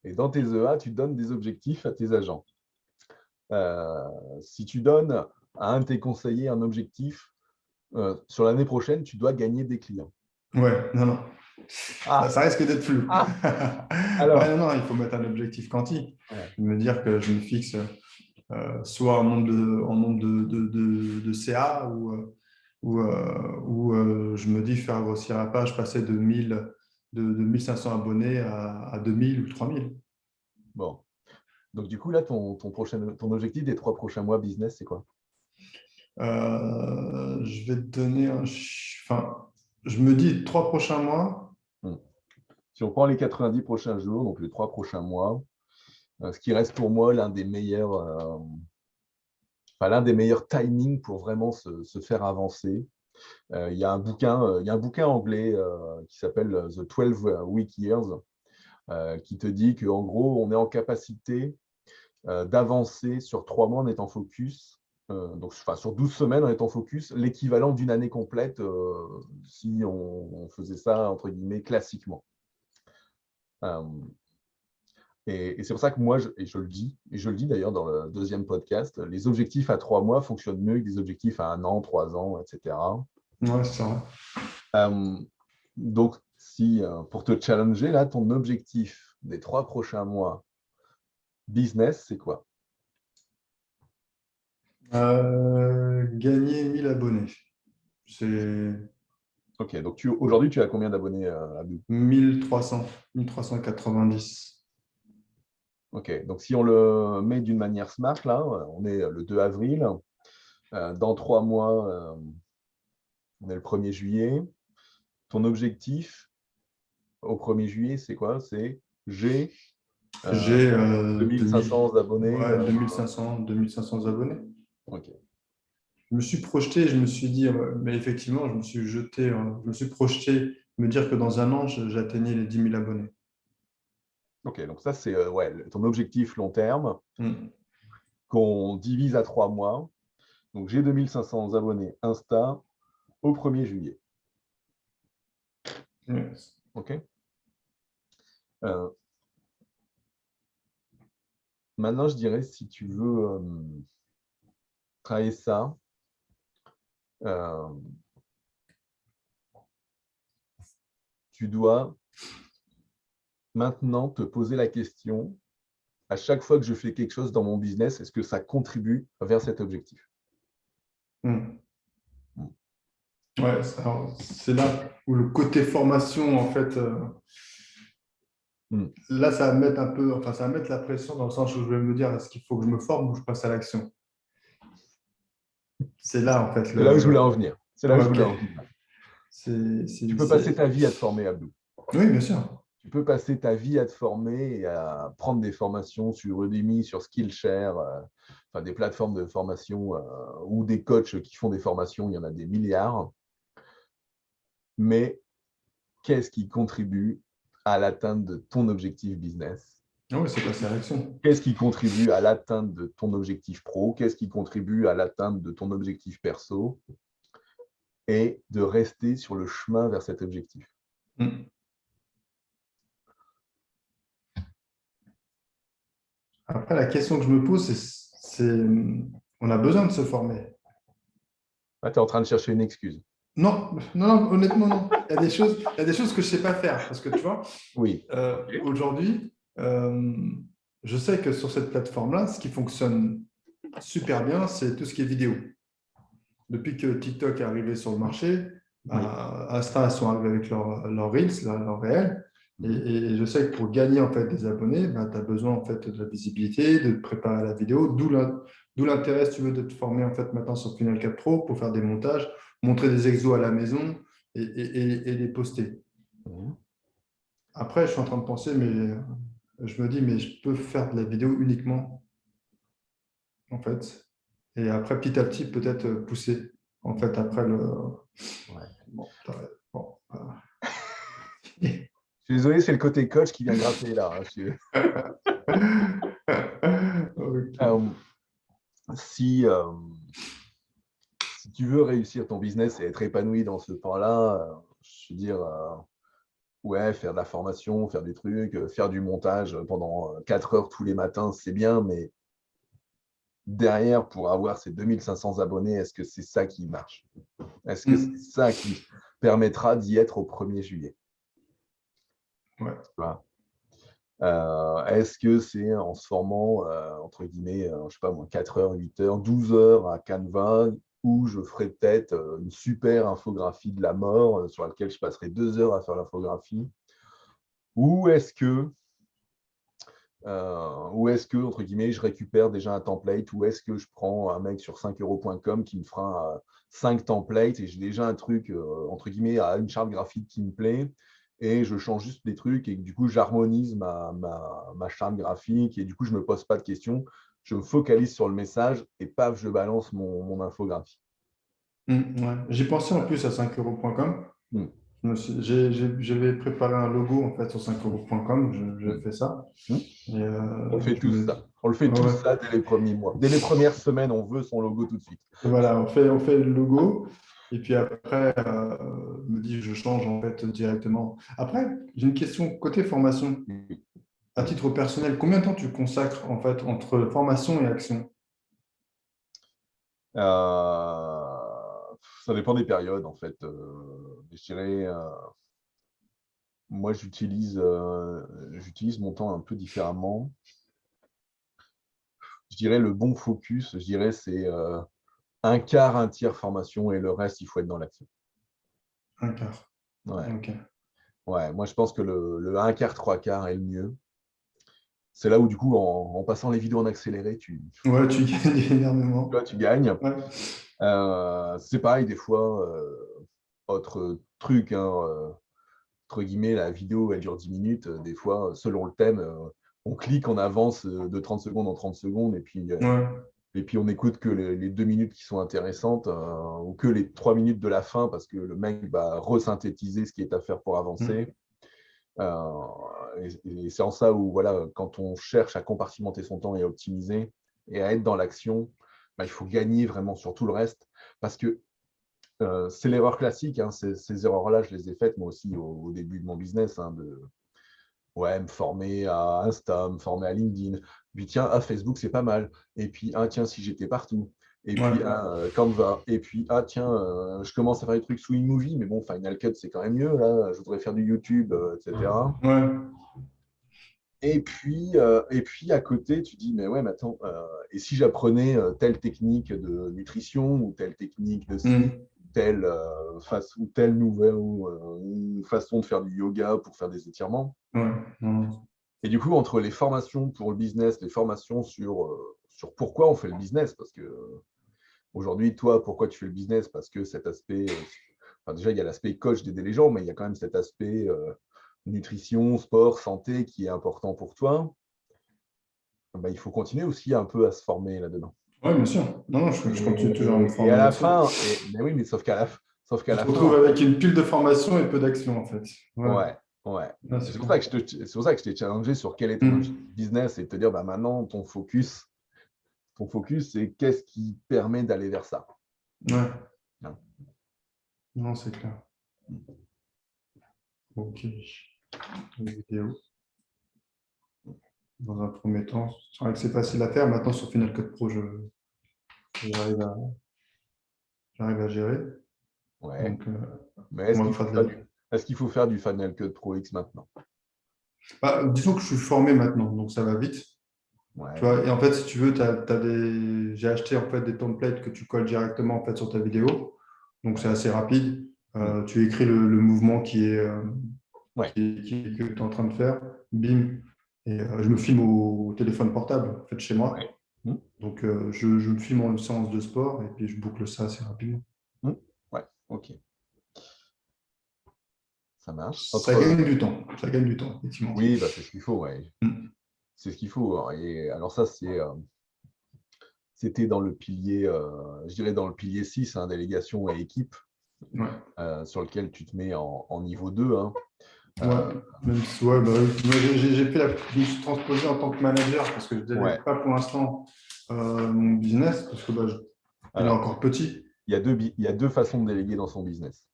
et dans tes EA, tu donnes des objectifs à tes agents. Si tu donnes à un de tes conseillers un objectif, sur l'année prochaine, tu dois gagner des clients. ouais, non, non. Ça Ah, risque d'être flou. ah, Ouais, non, alors, non, il faut mettre un objectif quanti. ouais, Me dire que je me fixe soit en nombre de CA ou je me dis faire grossir la page, passer de 1500 abonnés à 2000 ou 3000. bon. Donc, du coup, là, ton objectif des 3 prochains mois business, c'est quoi? Je vais te donner enfin, je me dis 3 prochains mois. Hmm. Si on prend les 90 prochains jours, donc les 3 prochains mois, ce qui reste pour moi l'un des meilleurs timings pour vraiment se faire avancer. Il y a un bouquin anglais qui s'appelle The 12 Week Years, qui te dit qu'en gros, on est en capacité d'avancer sur 3 mois en étant focus, donc enfin, sur 12 semaines en étant focus, l'équivalent d'une année complète si on faisait ça, entre guillemets, classiquement. Euh, et c'est pour ça que moi, et je le dis d'ailleurs dans le deuxième podcast, les objectifs à 3 mois fonctionnent mieux que des objectifs à 1 an, 3 ans, etc. Ouais, c'est vrai. Euh, donc, si pour te challenger, là, ton objectif des 3 prochains mois business, c'est quoi? Gagner 1000 abonnés. C'est Ok, donc aujourd'hui, tu as combien d'abonnés à Abou? 1390. Ok, donc si on le met d'une manière smart, là, on est le 2 avril. Dans 3 mois, on est le 1er juillet. Ton objectif au 1er juillet, c'est quoi? C'est j'ai euh, J'ai 2500 abonnés. ouais, 2500 abonnés. Ok, Je me suis projeté, je me suis dit, mais effectivement, je me suis projeté, me dire que dans un an, j'atteignais les 10 000 abonnés. ok, donc ça, c'est ouais, ton objectif long terme Mm. qu'on divise à 3 mois. Donc j'ai 2500 abonnés Insta au 1er juillet. Yes. Ok. Euh, Maintenant, je dirais, si tu veux travailler ça, euh, tu dois maintenant te poser la question, à chaque fois que je fais quelque chose dans mon business, est-ce que ça contribue vers cet objectif? Mm. Ouais, c'est là où le côté formation, en fait, Hmm. là, ça va mettre un peu, enfin, ça va mettre la pression dans le sens où je vais me dire, est-ce qu'il faut que je me forme ou je passe à l'action? c'est là, en fait, C'est là où je voulais en venir. C'est là où je Ok. voulais en venir. C'est, Tu c'est, peux passer c'est- ta vie à te former, Abdou. Oui, bien sûr. Tu peux passer ta vie à te former et à prendre des formations sur Udemy, sur Skillshare, enfin des plateformes de formation ou des coachs qui font des formations, il y en a des milliards. Mais qu'est-ce qui contribue à l'atteinte de ton objectif business? Ah oui, c'est quoi ces réactions? Qu'est-ce qui contribue à l'atteinte de ton objectif pro? Qu'est-ce qui contribue à l'atteinte de ton objectif perso? Et de rester sur le chemin vers cet objectif. Hmm. Après, la question que je me pose, on a besoin de se former. Là, tu es en train de chercher une excuse. Non, non, non, honnêtement, non. Il y a des choses que je ne sais pas faire. Parce que tu vois, Oui. Ok. aujourd'hui, je sais que sur cette plateforme-là, ce qui fonctionne super bien, c'est tout ce qui est vidéo. Depuis que TikTok est arrivé sur le marché, Oui. Insta, ils sont arrivés avec leurs Reels, leurs réels. Et je sais que pour gagner en fait, des abonnés, tu as besoin en fait, de la visibilité, de te préparer la vidéo, d'où l'intérêt, si tu veux, de te former en fait, maintenant sur Final Cut Pro pour faire des montages, montrer des exos à la maison et les poster. Mhm. Après, je suis en train de penser, mais je me dis, mais je peux faire de la vidéo uniquement, en fait. Et après, petit à petit, peut-être pousser, en fait, après le… Ouais. Bon, bon, Je suis désolé, c'est le côté coach qui vient gratter là. Ok. Euh, si, si tu veux réussir ton business et être épanoui dans ce pan-là, je veux dire, ouais, faire de la formation, faire des trucs, faire du montage pendant 4 heures tous les matins, c'est bien, mais derrière, pour avoir ces 2500 abonnés, est-ce que c'est ça qui marche? Est-ce que c'est Mm. ça qui permettra d'y être au 1er juillet? Ouais. Tu vois. Est-ce que c'est en se formant, entre guillemets, je sais pas moi, 4 heures, 8 heures, 12 heures à Canva, où je ferai peut-être une super infographie de la mort sur laquelle je passerai 2 heures à faire l'infographie? Ou est-ce que, entre guillemets, je récupère déjà un template, ou est-ce que je prends un mec sur 5euros.com qui me fera 5 templates et j'ai déjà un truc, entre guillemets, à une charte graphique qui me plaît, et je change juste des trucs et du coup, j'harmonise ma charte graphique et du coup, je ne me pose pas de questions, je me focalise sur le message et paf, je balance mon infographie. Ouais. J'ai pensé en plus à 5euros.com. Hmm, J'avais préparé un logo en fait sur 5euros.com. Je hmm, fais ça. hmm. Et On le fait je tous me… ça. On le fait tous Ouais. ça dès les premiers mois. Dès les premières semaines, on veut son logo tout de suite. Voilà, on fait le logo. Et puis après, me dit, je change en fait directement. Après, j'ai une question côté formation. À titre personnel, combien de temps tu consacres en fait entre formation et action? Ça dépend des périodes, en fait. Je dirais, moi, j'utilise mon temps un peu différemment. Je dirais le bon focus, je dirais, c'est un quart, un tiers formation et le reste, il faut être dans l'action. Un quart. Ouais. Ok. Ouais, moi, je pense que le un quart, trois quarts est le mieux. C'est là où, du coup, en passant les vidéos en accéléré, Ouais, tu gagnes énormément. tu gagnes. Ouais. C'est pareil, des fois, autre truc, hein, entre guillemets, la vidéo, elle dure 10 minutes. Des fois, selon le thème, on clique en avance de 30 secondes en 30 secondes Ouais. et puis on n'écoute que les 2 minutes qui sont intéressantes ou que les 3 minutes de la fin parce que le mec va resynthétiser ce qui est à faire pour Mm. avancer. Euh, et c'est en ça où, voilà, quand on cherche à compartimenter son temps et à optimiser et à être dans l'action, bah, il faut gagner vraiment sur tout le reste parce que c'est l'erreur classique, hein, ces erreurs-là, je les ai faites moi aussi au début de mon business, hein, de ouais, me former à Insta, me former à LinkedIn, puis tiens, à Facebook, c'est pas mal, et puis ah, tiens, si j'étais partout, et puis Ouais. ah, Canva, et puis ah, tiens, je commence à faire des trucs sous InMovie, mais bon, Final Cut, c'est quand même mieux, là, je voudrais faire du YouTube, etc. Ouais. Et puis à côté, tu dis, mais ouais, mais attends, et si j'apprenais telle technique de nutrition ou telle technique de ci, Mm. telle nouvelle façon de faire du yoga pour faire des étirements. Ouais. Non. Et du coup, entre les formations pour le business, les formations sur pourquoi on fait le business, parce que Aujourd'hui, toi, pourquoi tu fais le business? Parce que cet aspect, enfin, déjà, il y a l'aspect coach d'aider les gens, mais il y a quand même cet aspect nutrition, sport, santé qui est important pour toi. Bah, il faut continuer aussi un peu à se former là-dedans. Oui, bien sûr. Non, je continue toujours à me Et à former la là-dessus. fin, mais oui, mais sauf qu'à Tu te la fin, retrouves en fait, avec une pile de formation et peu d'action, en fait. Ouais, ouais, ouais. ah, C'est c'est pour clair. ça que c'est pour ça que je t'ai challengé sur quel est ton Hmm. business et de te dire, bah, maintenant, ton focus, c'est qu'est-ce qui permet d'aller vers ça. Ouais, Hein. non, c'est clair. Ok. Les vidéos, dans un premier temps. C'est vrai que c'est facile à faire. Maintenant, sur Final Cut Pro, j'arrive à, j'arrive à gérer. Ouais. Donc, Mais on va faire de la... est-ce qu'il faut faire du Final Cut Pro X maintenant? Bah, disons que je suis formé maintenant, donc ça va vite. Tu Ouais. vois, et en fait, si tu veux, j'ai acheté en fait des templates que tu colles directement en fait sur ta vidéo. Donc, c'est Ouais. assez rapide. Hmm. Tu écris le mouvement Ouais. que tu es en train de faire. Bim. Et je me filme au téléphone portable, en fait, chez moi. Ouais. Hmm. Donc, je me filme en séance de sport et puis je boucle ça assez rapidement. Hmm. Ouais. OK. Ça marche. Ça gagne du temps. Ça gagne du temps, effectivement. Oui, bah, c'est ce qu'il faut, ouais. Mm. C'est ce qu'il faut. Et alors ça, c'était dans le pilier, je dirais dans le pilier 6, hein, délégation et équipe, Ouais. sur lequel tu te mets en niveau 2. Hein. Ouais, Euh, ouais, bah oui. Moi, je me suis transposé en tant que manager parce que je ne ouais. délègue pas pour l'instant mon business parce que il est Alors, encore petit. il y a deux façons de déléguer dans son business.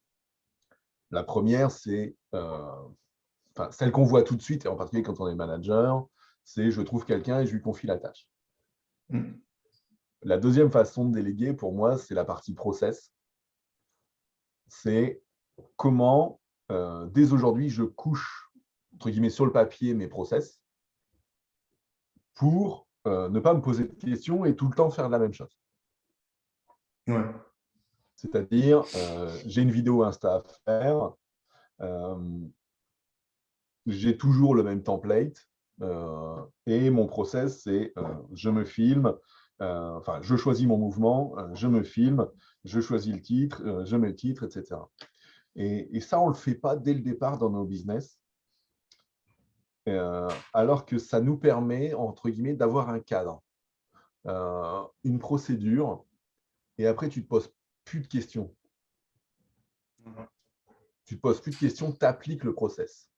La première, c'est enfin, celle qu'on voit tout de suite, et en particulier quand on est manager, c'est je trouve quelqu'un et je lui confie la tâche. Mm. La deuxième façon de déléguer, pour moi, c'est la partie process. C'est comment, dès aujourd'hui, je couche, entre guillemets, sur le papier mes process pour ne pas me poser de questions et tout le temps faire la même chose. Ouais. C'est-à-dire, j'ai une vidéo Insta à faire, j'ai toujours le même template, et mon process, c'est je me filme, enfin, je choisis mon mouvement, je me filme, je choisis le titre, je mets le titre, etc. Et ça, on ne le fait pas dès le départ dans nos business, alors que ça nous permet, entre guillemets, d'avoir un cadre, une procédure, et après, tu ne te poses plus de questions. Tu ne te poses plus de questions, tu appliques le process.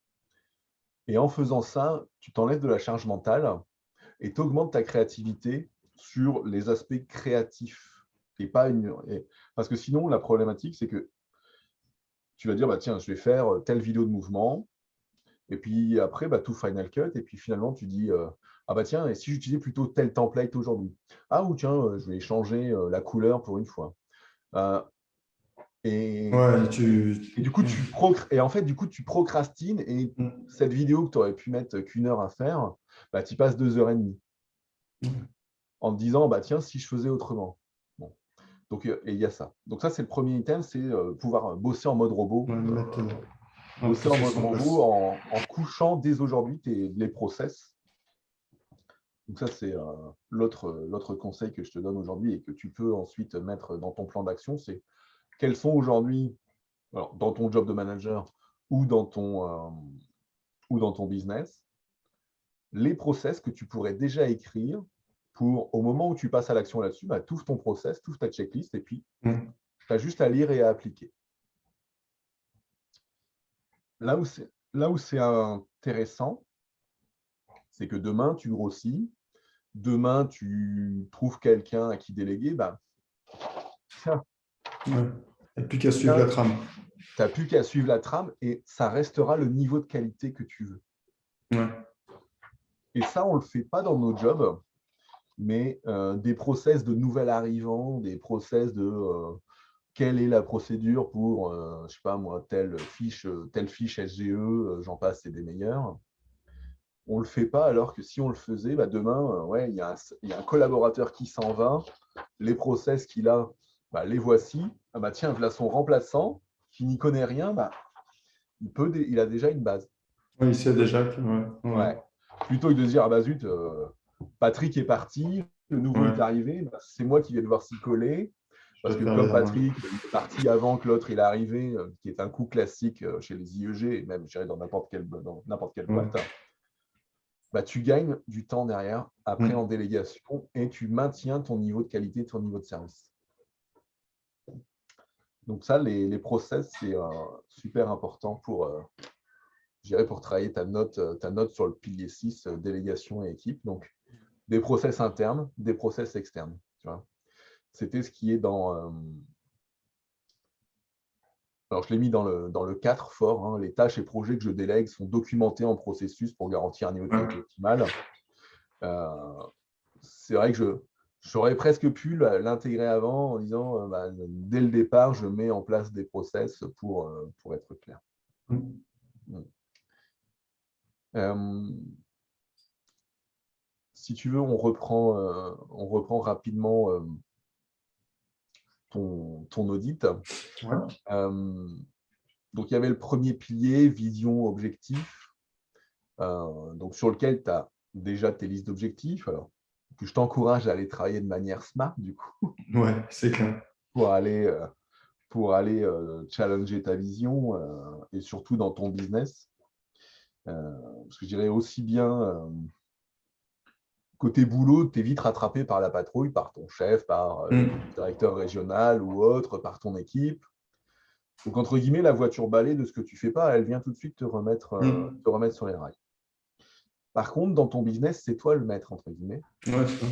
Et en faisant ça, tu t'enlèves de la charge mentale et tu augmentes ta créativité sur les aspects créatifs. Et pas une... Parce que sinon, la problématique, c'est que tu vas dire, bah, tiens, je vais faire telle vidéo de mouvement, et puis après, bah, tout Final Cut, et puis finalement, tu dis, ah bah tiens, et si j'utilisais plutôt tel template aujourd'hui? Ah, ou tiens, je vais changer la couleur pour une fois. Euh, et, Ouais, et du coup, et en fait, du coup, tu procrastines, et Mm. cette vidéo que tu aurais pu mettre qu'une heure à faire, bah, tu y passes 2 heures et demie en te disant, bah tiens, si je faisais autrement. Bon. Donc, et il y a ça. Donc ça, c'est le premier item, c'est pouvoir bosser en mode robot. Ouais, mettre un Bosser en mode process en robot place. en couchant dès aujourd'hui les process. Donc ça, c'est l'autre conseil que je te donne aujourd'hui et que tu peux ensuite mettre dans ton plan d'action, c'est quels sont aujourd'hui, alors, dans ton job de manager ou ou dans ton business, les process que tu pourrais déjà écrire pour, au moment où tu passes à l'action là-dessus, bah, tu ouvres ton process, tu ouvres ta checklist et puis Mm. tu as juste à lire et à appliquer. Là où c'est intéressant, c'est que demain, tu grossis, demain, tu trouves quelqu'un à qui déléguer, bah, tiens, Ouais. Et puis qu'à suivre la trame. tu n'as plus qu'à suivre la trame et ça restera le niveau de qualité que tu veux. Ouais. Et ça, on ne le fait pas dans nos jobs, mais des process de nouvel arrivant, des process de quelle est la procédure pour, je sais pas moi, telle fiche SGE, j'en passe, c'est des meilleurs. On ne le fait pas, alors que si on le faisait, bah demain, ouais, il y a un collaborateur qui s'en va, les process qu'il a, bah, les voici. Ah bah tiens, voilà son remplaçant, qui n'y connaît rien, bah, il a déjà une base. Ouais, il sait déjà que. Ouais. Ouais. Ouais. Plutôt que de se dire, ah bah zut, Patrick est parti, le nouveau est Ouais. arrivé, bah, c'est moi qui vais devoir s'y coller. Parce que faire comme les erreurs. Patrick, il est parti avant que l'autre il est arrivé, qui est un coup classique chez les IEG, et même je dirais dans n'importe quelle Ouais. boîte, bah, tu gagnes du temps derrière, après en Mm. délégation, et tu maintiens ton niveau de qualité, ton niveau de service. Donc ça, les process, c'est super important pour, je dirais, pour travailler ta note sur le pilier 6, délégation et équipe. Donc, des process internes, des process externes. Tu vois. C'était ce qui est dans... alors, je l'ai mis dans le 4 fort. Hein, les tâches et projets que je délègue sont documentés en processus pour garantir un niveau de qualité Ouais. optimal. C'est vrai que j'aurais presque pu l'intégrer avant en disant, bah, dès le départ, je mets en place des process pour être clair. Mm. Si tu veux, on reprend rapidement ton audit. Ouais. Donc, il y avait le premier pilier, vision, objectif, donc sur lequel tu as déjà tes listes d'objectifs. Alors, que je t'encourage à aller travailler de manière smart, du coup, Ouais, c'est clair. pour aller, challenger ta vision et surtout dans ton business. Parce que je dirais aussi bien côté boulot, tu es vite rattrapé par la patrouille, par ton chef, par le Mm. directeur régional ou autre, par ton équipe. Donc, entre guillemets, la voiture balai de ce que tu fais pas, elle vient tout de suite te remettre Mm. sur les rails. Par contre, dans ton business, c'est toi le maître, entre guillemets. Ouais, c'est ça.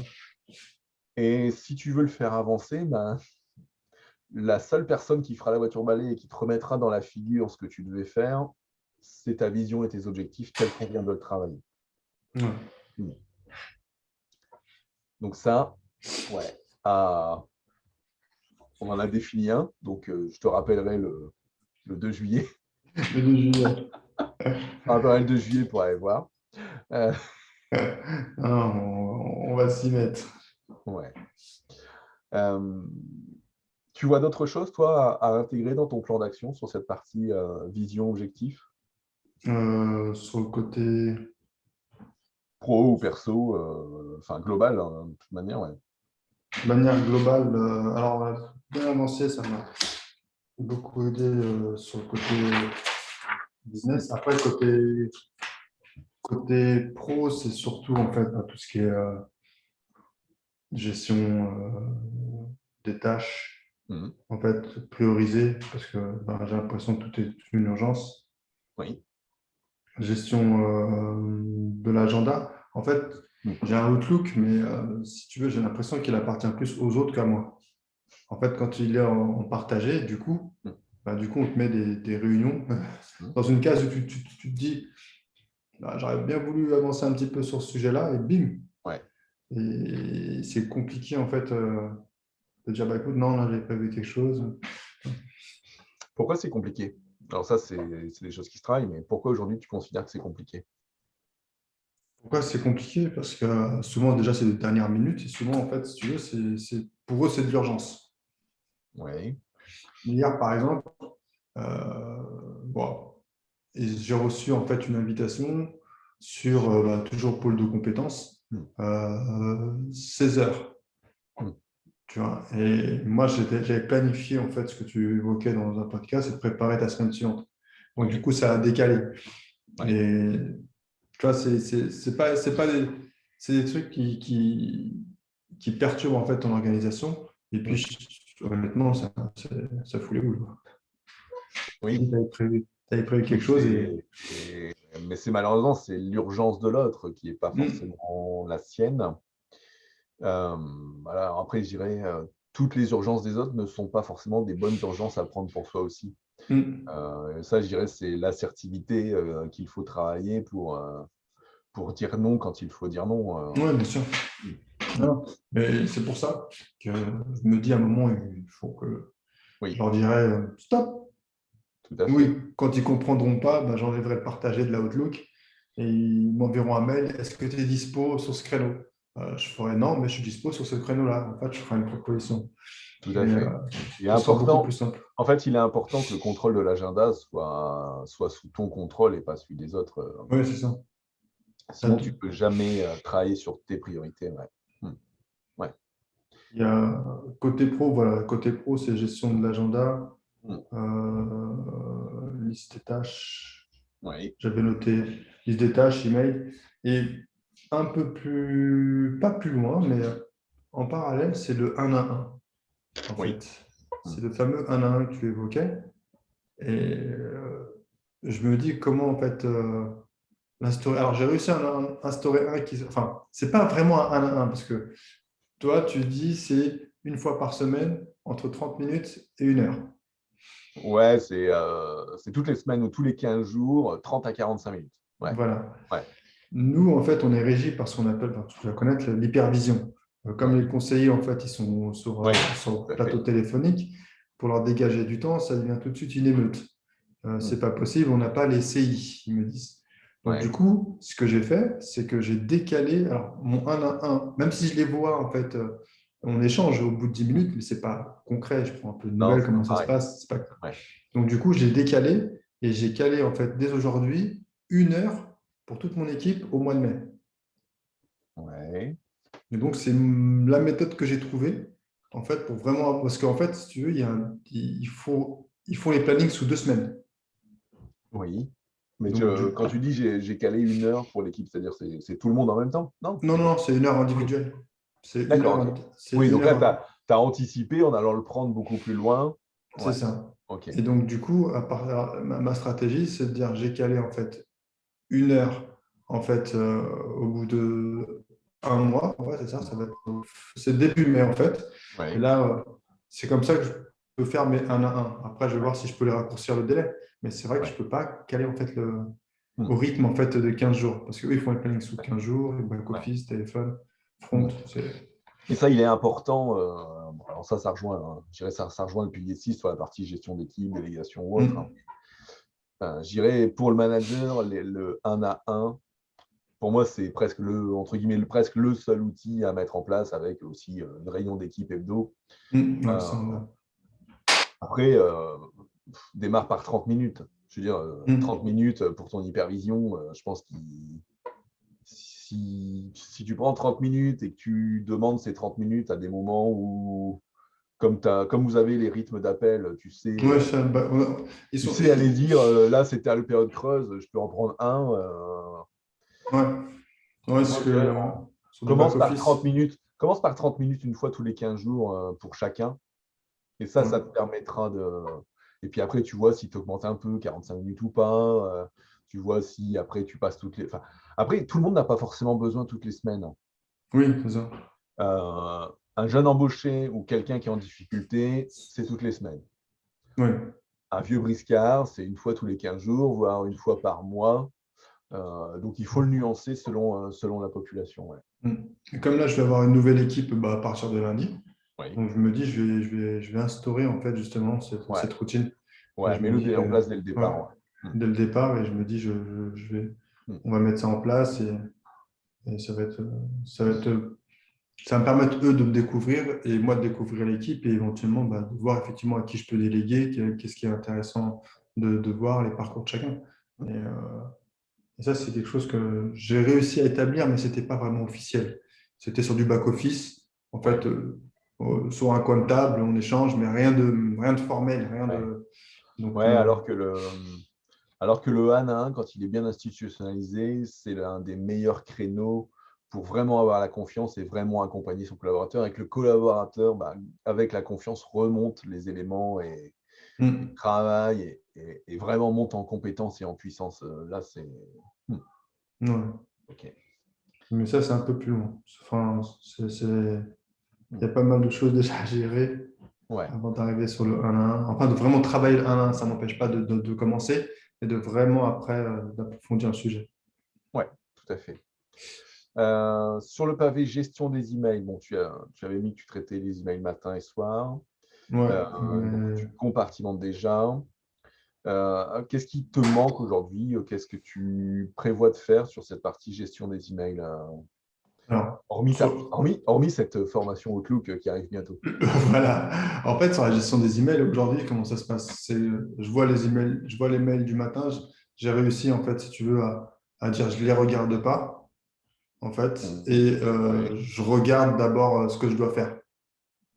Et si tu veux le faire avancer, ben, la seule personne qui fera la voiture balai et qui te remettra dans la figure ce que tu devais faire, c'est ta vision et tes objectifs tels qu'on vient de le travailler. Ouais. Donc ça, ouais, on en a défini un. Donc, je te rappellerai le 2 juillet. Le 2 juillet. Je te rappellerai le 2 juillet pour aller voir. Euh, Ah, on va s'y mettre. ouais. Euh, Tu vois d'autres choses, toi, à intégrer dans ton plan d'action sur cette partie vision, objectif, Sur le côté, pro ou perso, enfin global, hein, de toute manière, ouais. de manière globale, alors bien avancé, ça m'a beaucoup aidé sur le côté business. Après, côté pro, c'est surtout en fait tout ce qui est gestion des tâches, Mhm. en fait, priorisées, parce que j'ai l'impression que tout est une urgence. Oui. Gestion de l'agenda. En fait, Mhm. j'ai un Outlook, mais si tu veux, j'ai l'impression qu'il appartient plus aux autres qu'à moi. En fait, quand il est en partagé, du coup, on te met des réunions Mhm. dans une case où tu te dis, bah, j'aurais bien voulu avancer un petit peu sur ce sujet-là, et bim. Ouais. Et c'est compliqué, en fait, de dire, bah, écoute, non, là, j'ai prévu quelque chose. Pourquoi c'est compliqué? Alors ça, c'est des choses qui se travaillent, mais pourquoi aujourd'hui tu considères que c'est compliqué? Pourquoi c'est compliqué? Parce que souvent, déjà, c'est de dernière minute, et souvent, en fait, si tu veux, pour eux, c'est de l'urgence. Oui. Hier, par exemple, bon, et j'ai reçu en fait une invitation sur toujours pôle de compétences, Mhm. 16 heures. Mhm. Tu vois. Et moi, j'avais planifié en fait ce que tu évoquais dans un podcast et de préparer ta semaine suivante. Donc, du Oui. coup, ça a décalé. Ouais. Et tu vois, c'est pas c'est des trucs qui perturbent en fait ton organisation. Et puis, Mhm. honnêtement, ça fout les boules, quoi. Tu Oui. avais prévu quelque Donc chose et. mais c'est malheureusement, c'est l'urgence de l'autre qui n'est pas Hmm, forcément la sienne. Euh, voilà. Après, je dirais, toutes les urgences des autres ne sont pas forcément des bonnes urgences à prendre pour soi aussi. hmm. Ça, je dirais, c'est l'assertivité qu'il faut travailler pour dire non quand il faut dire non. Oui, bien sûr. Non, mais c'est pour ça que je me dis à un moment, il faut que je Oui, leur dirai stop. tout à fait. Oui, quand ils comprendront pas, ben, j'enlèverai le partager de la Outlook et ils m'enverront un mail. Est-ce que tu es dispo sur ce créneau? Je ferai non, mais je suis dispo sur ce créneau-là. En fait, je ferai une proposition. Tout à Mais fait. Il est ce sera beaucoup plus important, simple. en fait, il est important que le contrôle de l'agenda soit sous ton contrôle et pas celui des autres. Oui, c'est ça. Sinon, tu ne peux jamais travailler sur tes priorités. Ouais. Hmm. Ouais. Il y a côté pro, voilà, côté pro, c'est gestion de l'agenda, Hmm. liste des tâches. Oui, J'avais noté liste des tâches, email. Et un peu plus, pas plus loin, mais en parallèle, c'est le 1 à 1, en oui. fait. Hmm. C'est le fameux 1 à 1 que tu évoquais. Et je me dis comment, en fait, l'instaurer. Alors, j'ai réussi à instaurer un qui. Enfin, c'est pas vraiment un 1 à 1, parce que toi, tu dis c'est une fois par semaine, entre 30 minutes et 1 heure. Ouais, c'est toutes les semaines ou tous les 15 jours, 30 à 45 minutes. Ouais, Voilà. ouais, Nous, en fait, on est régi par ce qu'on appelle, enfin, tu vas connaître, l'hypervision. Comme les oui, conseillers, en fait, ils sont oui, sur tout à plateau fait. téléphonique, pour leur dégager du temps, ça devient tout de suite une émeute. Hmm. C'est pas possible, on n'a pas les CI, ils me disent. Donc, du Ouais, coup, ce que j'ai fait, c'est que j'ai décalé alors, mon 1 à 1, même si je les vois, en fait, on échange au bout de 10 minutes, mais ce n'est pas concret. Je prends un peu de non, nouvelles, c'est pas comment ça se pareil. passe. C'est pas... Ouais, Donc, du coup, j'ai décalé et j'ai calé, en fait, dès aujourd'hui, 1 heure pour toute mon équipe au mois de mai. ouais. Et donc, c'est la méthode que j'ai trouvée, en fait, pour vraiment. Parce qu'en fait, si tu veux, il faut les plannings sous 2 semaines. Oui. Mais Donc, quand tu dis j'ai calé 1 heure pour l'équipe, c'est-à-dire c'est tout le monde en même temps? Non, non, c'est non, quoi? c'est 1 heure Oui. individuelle. C'est une D'accord, heure, ok. c'est Oui, une donc là, tu heure, as anticipé en allant le prendre beaucoup plus loin. c'est Ouais, ça. ok. Et donc, du coup, ma stratégie, c'est de dire, j'ai calé, en fait, 1 heure, en fait, au bout de 1 mois. Ouais, c'est ça, ça va être, c'est début mai, en fait. Et Ouais. là, c'est comme ça que je peux faire mes 1 à 1. Après, je vais voir si je peux les raccourcir le délai. Mais c'est vrai que je Ouais. ne peux pas caler, en fait, Hmm. au rythme, en fait, de 15 jours. Parce qu'eux, ils font les plannings sous 15 jours, le Ouais. back-office, téléphone, front. Hmm. Et ça, il est important. Bon, alors ça rejoint, je dirais ça rejoint le pilier 6 sur la partie gestion d'équipe, délégation ou autre, hein. Mm. Je dirais pour le manager, le 1 à 1, pour moi, c'est presque entre guillemets, presque le seul outil à mettre en place avec aussi une réunion d'équipe hebdo. Mm. Ouais, Euh, ça, on a. Après, démarre par 30 minutes. Je veux dire, 30 Mm. minutes pour ton hypervision, je pense que si tu prends 30 minutes et que tu demandes ces 30 minutes à des moments où, comme vous avez les rythmes d'appel, Ouais, ça, bah, ils tu sont, sais aller dire, là, c'était à la période creuse, je peux en prendre un. ouais, ouais, Moi, ce je dirais, que sur du commence par 30 back-office. minutes. Commence par 30 minutes une fois tous les 15 jours pour chacun. Et ça te Ouais. permettra de. Et puis après, tu vois si tu augmentes un peu, 45 minutes ou pas. Tu vois si après tu passes toutes les. Enfin, après, tout le monde n'a pas forcément besoin toutes les semaines. Oui, c'est ça. Euh, un jeune embauché ou quelqu'un qui est en difficulté, c'est toutes les semaines. Oui. Un vieux briscard, c'est une fois tous les 15 jours, voire une fois par mois. Donc il faut le nuancer selon la population. Ouais. Mm. Et comme là, je vais avoir une nouvelle équipe bah, à partir de lundi. Oui. Donc, je me dis, je vais instaurer en fait justement Ouais. cette routine. Et Ouais, je me mets-le dis, en place dès le ouais, départ. Ouais. dès le départ, et je me dis, Mm. on va mettre ça en place et ça va me permettre eux de me découvrir et moi de découvrir l'équipe et éventuellement bah, de voir effectivement à qui je peux déléguer, qu'est-ce qui est intéressant de voir les parcours de chacun. Mm. Et ça, c'est quelque chose que j'ai réussi à établir, mais ce n'était pas vraiment officiel. C'était sur du back-office. En Ouais. fait, sur un coin de table, on échange, mais rien de formel, rien Ouais. de. Donc, Ouais, alors que le Han 1, quand il est bien institutionnalisé, c'est l'un des meilleurs créneaux pour vraiment avoir la confiance et vraiment accompagner son collaborateur. Et que le collaborateur, bah, avec la confiance, remonte les éléments et hmm, travaille et vraiment monte en compétence et en puissance. Là, c'est. Hmm, ouais. OK. Mais ça, c'est un peu plus loin. Enfin, il Hmm. y a pas mal de choses déjà à gérer Ouais, avant d'arriver sur le 1 à 1. Enfin, de vraiment travailler le 1 à 1, ça n'empêche pas de commencer et de vraiment après d'approfondir le sujet. ouais, tout à fait. Sur le pavé gestion des emails, bon, tu avais mis que tu traitais les emails matin et soir. Ouais, Donc, mais tu compartimentes déjà. Qu'est-ce qui te manque aujourd'hui? Qu'est-ce que tu prévois de faire sur cette partie gestion des emails? alors, Hormis, sur- hormis cette formation Outlook qui arrive bientôt. Voilà. En fait, sur la gestion des emails, aujourd'hui, comment ça se passe? Je vois les emails, je vois les mails du matin. J'ai réussi, en fait, si tu veux, à dire je ne les regarde pas, en fait, Mhm. et Ouais. je regarde d'abord ce que je dois faire.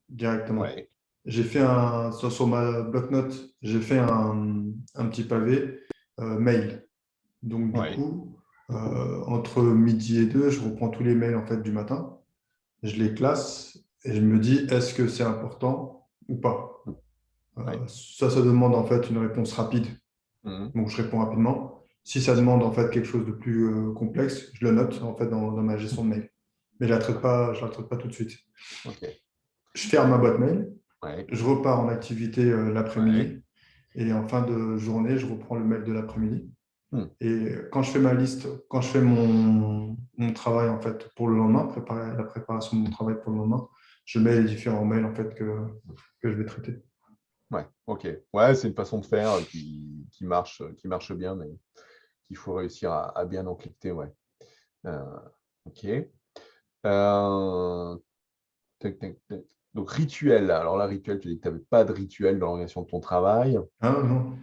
directement. Ouais, J'ai fait sur ma bloc-notes, j'ai fait un petit pavé mail. Donc, du ouais. coup, entre midi et 2, je reprends tous les mails en fait du matin, je les classe et je me dis est-ce que c'est important ou pas. Ouais. Ça demande en fait une réponse rapide. Mhm. Donc, je réponds rapidement. Si ça demande en fait quelque chose de plus complexe, je le note en fait dans ma gestion de mail. Mais je la traite pas tout de suite. Ok. Je ferme ma boîte mail, Ouais, je repars en activité ouais. l'après-midi et en fin de journée, je reprends le mail de l'après-midi. Hmm. Et quand je fais ma liste, quand je fais mon travail en fait pour le lendemain, préparer la préparation de mon travail pour le lendemain, je mets les différents mails en fait que je vais traiter. Ouais, ok. Ouais, c'est une façon de faire qui marche bien, mais qu'il faut réussir à bien encrypter, ouais. Euh, ok. Euh, tac, tac, tac. Donc, rituel. Alors là, rituel, tu dis que tu n'avais pas de rituel dans l'organisation de ton travail. Ah, non.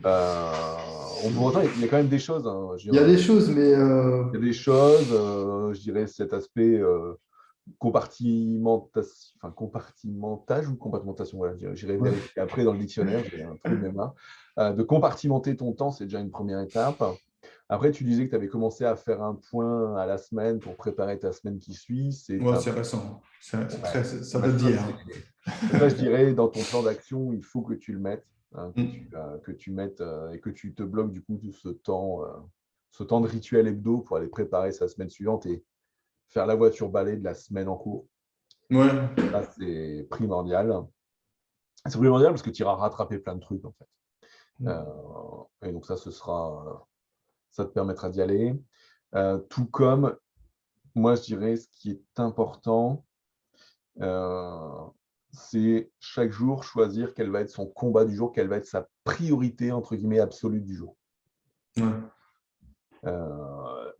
Pour autant, il y a quand même des choses, hein. Je veux Il y dire, a des choses, mais il y a des choses, je dirais cet aspect compartimentation, enfin compartimentage ou compartimentation, voilà, j'irai ouais. vérifier après dans le dictionnaire, j'ai un trou de mémoire. De compartimenter ton temps, c'est déjà une première étape. Après, tu disais que tu avais commencé à faire un point à la semaine pour préparer ta semaine qui suit. C'est Ouais, un c'est récent. ouais. Ça Bah, date d'hier. ça, je dirais, dans ton plan d'action, il faut que tu le mettes, hein, Mm. que tu mettes et que tu te bloques du coup tout ce temps de rituel hebdo pour aller préparer sa semaine suivante et faire la voiture balai de la semaine en cours. Ouais. Ça, c'est primordial. C'est primordial parce que tu iras rattraper plein de trucs, en fait. Mm. Et donc, ça te permettra d'y aller. Tout comme, moi, je dirais, ce qui est important, euh, c'est chaque jour choisir quel va être son combat du jour, quelle va être sa priorité, entre guillemets, absolue du jour. Ouais.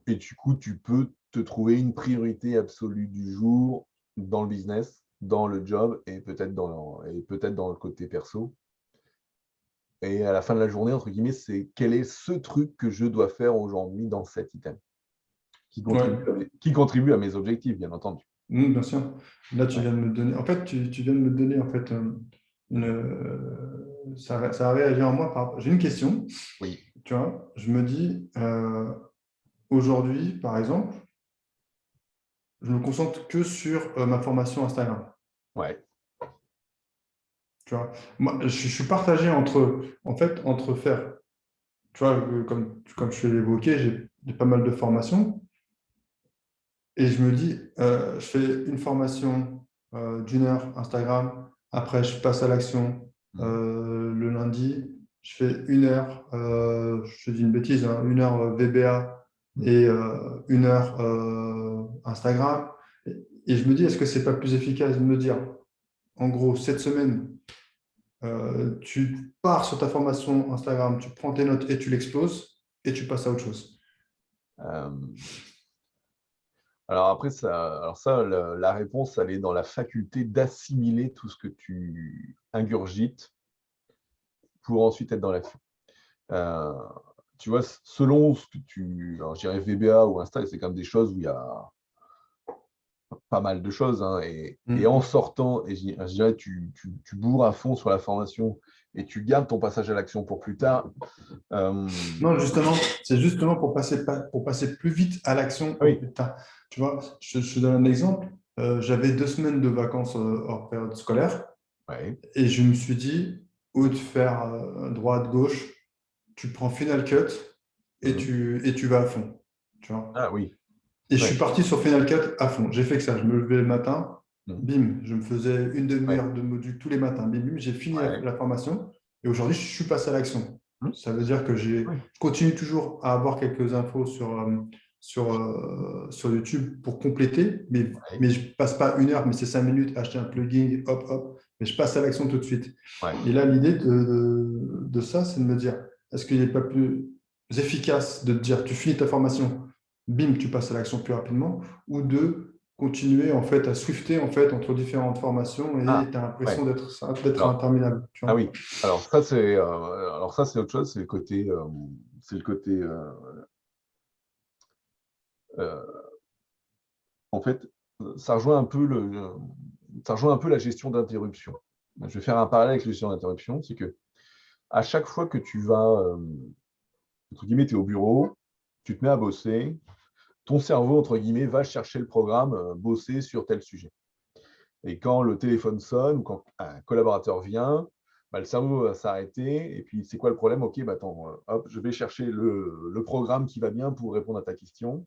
Et du coup, tu peux te trouver une priorité absolue du jour dans le business, dans le job et peut-être dans le côté perso. Et à la fin de la journée, entre guillemets, c'est quel est ce truc que je dois faire aujourd'hui dans cet item Ouais. qui contribue à mes objectifs, bien entendu. Bien sûr. Là, tu Ouais. viens de me donner. En fait, tu viens de me donner en fait ça a réagi en moi J'ai une question. Oui, Tu vois, je me dis aujourd'hui, par exemple, je me concentre que sur ma formation Instagram. ouais. Tu vois, moi, je suis partagé entre faire, tu vois, comme je l'ai évoqué, j'ai pas mal de formations et je me dis, je fais une formation d'une heure Instagram, après je passe à l'action Mhm. le lundi, je fais une heure, je te dis une bêtise, hein, une heure VBA Mhm. et une heure Instagram. Et je me dis, est-ce que c'est pas plus efficace de me dire, en gros, cette semaine, tu pars sur ta formation Instagram, tu prends tes notes et tu l'exploses et tu passes à autre chose. Euh, alors après, la réponse, elle est dans la faculté d'assimiler tout ce que tu ingurgites pour ensuite être dans l'action. Euh, Tu vois, selon ce que alors je dirais VBA ou Insta, c'est quand même des choses où il y a pas mal de choses, hein, et en Mm. sortant, et je dirais, tu bourres à fond sur la formation et tu gardes ton passage à l'action pour plus tard. Euh, Non, justement, c'est justement pour passer plus vite à l'action au oui, plus tard. Tu vois, je te donne un exemple. J'avais 2 semaines de vacances hors période scolaire ouais. et je me suis dit, au lieu de faire droite-gauche, tu prends Final Cut Mhm. et tu vas à fond. Tu vois. Ah oui, Et je suis ouais. parti sur Final Cut à fond. J'ai fait que ça. Je me levais le matin, Mhm. bim, je me faisais une Ouais, demi-heure de module tous les matins. Bim, bim, j'ai fini ouais. la formation et aujourd'hui, je suis passé à l'action. Mhm. Ça veut dire que Ouais, je continue toujours à avoir quelques infos sur YouTube pour compléter, ouais, mais je ne passe pas une heure, mais c'est 5 minutes, acheter un plugin, hop, hop, mais je passe à l'action tout de suite. ouais. Et là, l'idée de ça, c'est de me dire, est-ce qu'il n'est pas plus efficace de te dire, tu finis ta formation, bim, tu passes à l'action plus rapidement, ou de continuer en fait à swifter en fait entre différentes formations et Ah, tu as l'impression ouais. d'être Alors, interminable. Tu ah vois. oui. Alors ça, c'est autre chose, c'est le côté euh, en fait, ça rejoint un peu ça rejoint un peu la gestion d'interruption. Je vais faire un parallèle avec la gestion d'interruption, c'est que à chaque fois que tu vas, entre guillemets, tu es au bureau, tu te mets à bosser, ton cerveau, entre guillemets, va chercher le programme, bosser sur tel sujet. Et quand le téléphone sonne ou quand un collaborateur vient, bah, le cerveau va s'arrêter. Et puis, c'est quoi le problème? Ok, bah, attends, hop, je vais chercher le programme qui va bien pour répondre à ta question.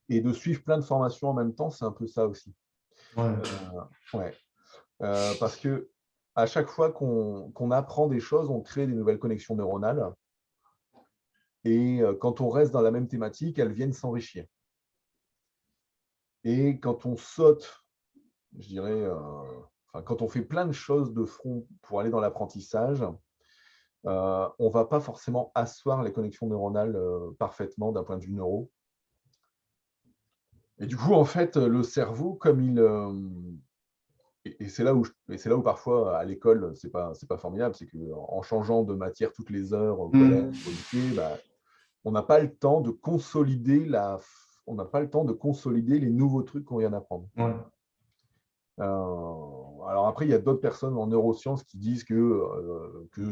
Et de suivre plein de formations en même temps, c'est un peu ça aussi. Ouais. Ouais. Parce que à chaque fois qu'on apprend des choses, on crée des nouvelles connexions neuronales. Et quand on reste dans la même thématique, elles viennent s'enrichir. Et quand on saute, je dirais, quand on fait plein de choses de front pour aller dans l'apprentissage, on ne va pas forcément asseoir les connexions neuronales parfaitement d'un point de vue neuro. Et du coup, en fait, le cerveau, comme il... et c'est là où parfois, à l'école, c'est pas formidable, c'est qu'en changeant de matière toutes les heures au collège, au lycée, bah, on n'a pas le temps de consolider on n'a pas le temps de consolider les nouveaux trucs qu'on vient d'apprendre. Ouais. Alors après, il y a d'autres personnes en neurosciences qui disent que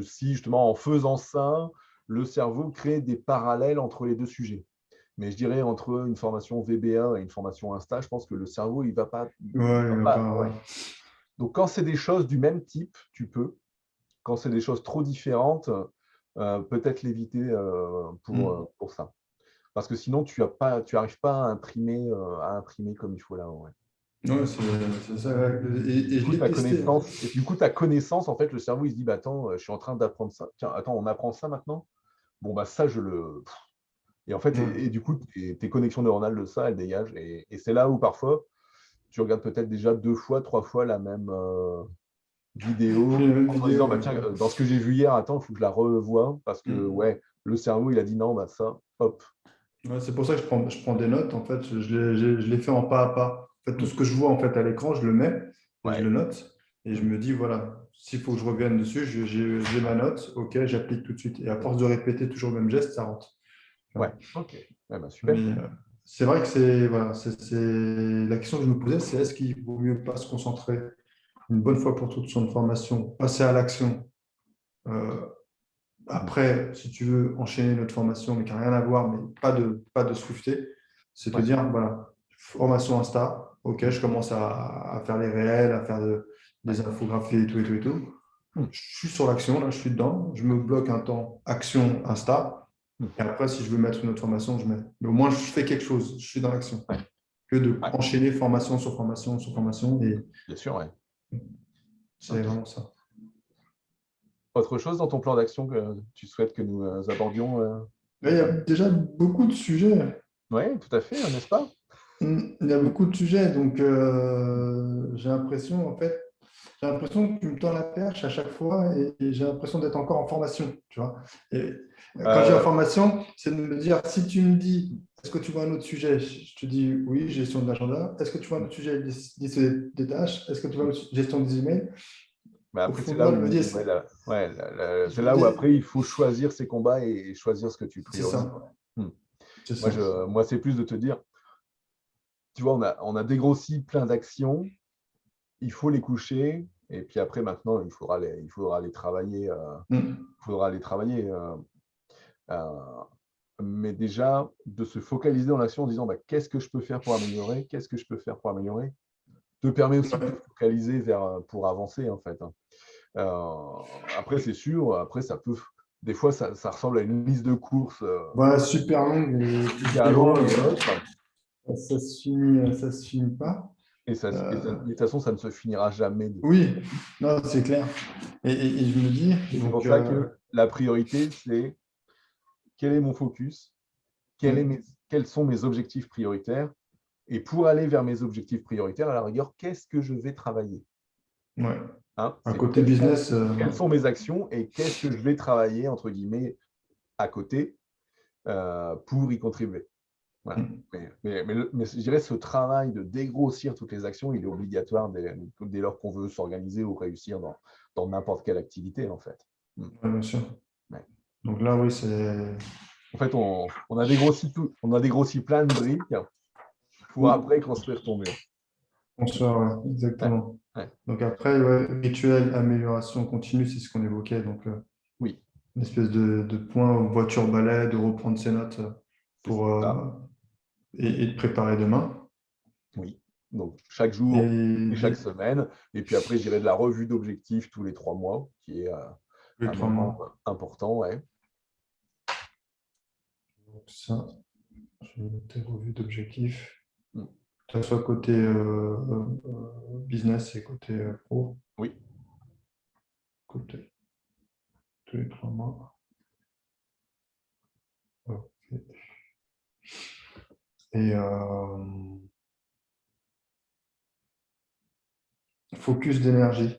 si justement en faisant ça, le cerveau crée des parallèles entre les deux sujets. Mais je dirais entre une formation VBA et une formation Insta, je pense que le cerveau, il ne va pas. Ouais, il va pas, ouais. Donc quand c'est des choses du même type, tu peux. Quand c'est des choses trop différentes, peut-être l'éviter pour ça. Parce que sinon, tu n'arrives pas à imprimer comme il faut là. Ouais. Ouais, c'est ça. Et je l'ai testé. Et du coup, ta connaissance, en fait, le cerveau, il se dit, bah, attends, je suis en train d'apprendre ça. Tiens, attends, on apprend ça maintenant? Bon, bah, ça, je le. Et en fait, Ouais. et du coup, tes connexions neuronales de ça, elles dégagent. Et c'est là où parfois, tu regardes peut-être déjà 2 fois, 3 fois la même vidéo Une en te disant, vidéo, bah, ouais. tiens, dans ce que j'ai vu hier, attends, il faut que je la revoie parce que, Mm. ouais, le cerveau, il a dit non, bah, ça, hop. Ouais, c'est pour ça que je prends des notes. En fait, je les fais en pas à pas. En fait, tout Mm. ce que je vois en fait à l'écran, je le mets et je Ouais. le note. Et je Mm. me dis, voilà, s'il faut que je revienne dessus, j'ai ma note. OK, j'applique tout de suite. Et à force de répéter toujours le même geste, ça rentre. Ouais, ok. Ouais, bah, super. Mais c'est vrai que c'est voilà, la question que je me posais, c'est est-ce qu'il vaut mieux pas se concentrer une bonne fois pour toutes sur une formation, passer à l'action. euh, Mm. Après, si tu veux enchaîner notre formation, mais qui n'a rien à voir, mais pas de Swifter, c'est te Ouais. dire, voilà, formation Insta, OK, Mm. je commence à faire les réels, à faire Ouais. des infographies et tout et tout et tout. Mm. Je suis sur l'action, là, je suis dedans, je me bloque un temps action Insta, Mm. et après, si je veux mettre une autre formation, je mets. Mais au moins, je fais quelque chose, je suis dans l'action, Ouais. que de Ouais. enchaîner formation sur formation sur formation, et Bien sûr, ouais. c'est Ok. vraiment ça. Autre chose dans ton plan d'action que tu souhaites que nous abordions Mais il y a déjà beaucoup de sujets. Oui, tout à fait, n'est-ce pas? Il y a beaucoup de sujets, donc j'ai l'impression, en fait, j'ai l'impression que tu me tends la perche à chaque fois et j'ai l'impression d'être encore en formation, tu vois. Et quand je dis en Euh, formation, c'est de me dire, si tu me dis, est-ce que tu vois un autre sujet? Je te dis oui, gestion de l'agenda. Est-ce que tu vois un autre sujet? Liste des tâches. Est-ce que tu vois gestion des emails? mais Au après, fond c'est de là moi, je me dis, où je c'est me là où dis, après il faut choisir ses combats et choisir ce que tu c'est priorises. ça, Hmm. c'est ça. Moi, c'est plus de te dire, tu vois, on a dégrossi plein d'actions, il faut les coucher, et puis après, maintenant, il faudra les travailler. Mm. Faudra les travailler. Euh, mais déjà, de se focaliser dans l'action en disant bah, qu'est-ce que je peux faire pour améliorer, qu'est-ce que je peux faire pour améliorer, te permet aussi de te Ouais. focaliser pour avancer, en fait. Après, c'est sûr, après, des fois, ça ressemble à une liste de courses Voilà, super longue super et longue drôle. et autres. Ça se finit pas. De toute façon, ça ne se finira jamais de toute Oui, non, c'est clair. Et je me dis, Et c'est pour donc, ça que la priorité, c'est quel est mon focus, mm, quels sont mes objectifs prioritaires, et pour aller vers mes objectifs prioritaires, à la rigueur, qu'est-ce que je vais travailler? ouais. Hein, Un c'est côté business, quelles sont mes actions et qu'est-ce que je vais travailler, entre guillemets, à côté pour y contribuer. Voilà. mm, Mais je dirais ce travail de dégrossir toutes les actions, il est obligatoire dès lors qu'on veut s'organiser ou réussir dans n'importe quelle activité, en fait. ouais, bien sûr. Ouais. Donc là, oui, c'est. En fait, on a dégrossi tout, on a dégrossi plein de briques pour Mm. après construire ton mur. Bonsoir, ouais, Ouais, exactement. ouais, Donc après, ouais, rituel, amélioration continue, c'est ce qu'on évoquait. Donc oui, une espèce de point voiture balai, de reprendre ses notes c'est pour, ça. et de préparer demain. Oui. Donc, chaque jour Et et chaque semaine. Et puis après, je dirais de la revue d'objectifs tous les 3 mois, qui est les un trois moment mois. important. Ouais. Donc ça, je vais noter revue d'objectifs, Mm. que ce soit côté business et côté pro, Oui. côté tous les 3 mois. Ok. Et focus d'énergie.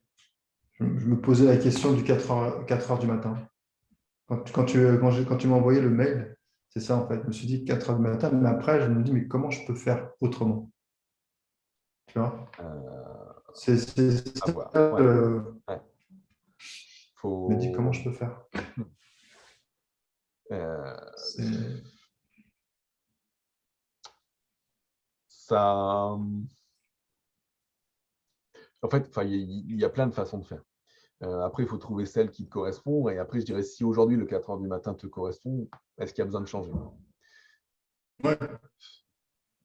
Je me posais la question du 4 heures du matin. Quand tu m'as envoyé le mail, c'est ça en fait. Je me suis dit 4 heures du matin, mais après, je me dis, mais comment je peux faire autrement? Tu vois? Euh, C'est à ça, voir. Ouais. Ouais. je me dis, comment je Faut. peux faire? euh, C'est ça. En fait, enfin, il y a plein de façons de faire. Après, il faut trouver celle qui te correspond. Et après, je dirais, si aujourd'hui le 4 heures du matin te correspond, est-ce qu'il y a besoin de changer? ouais.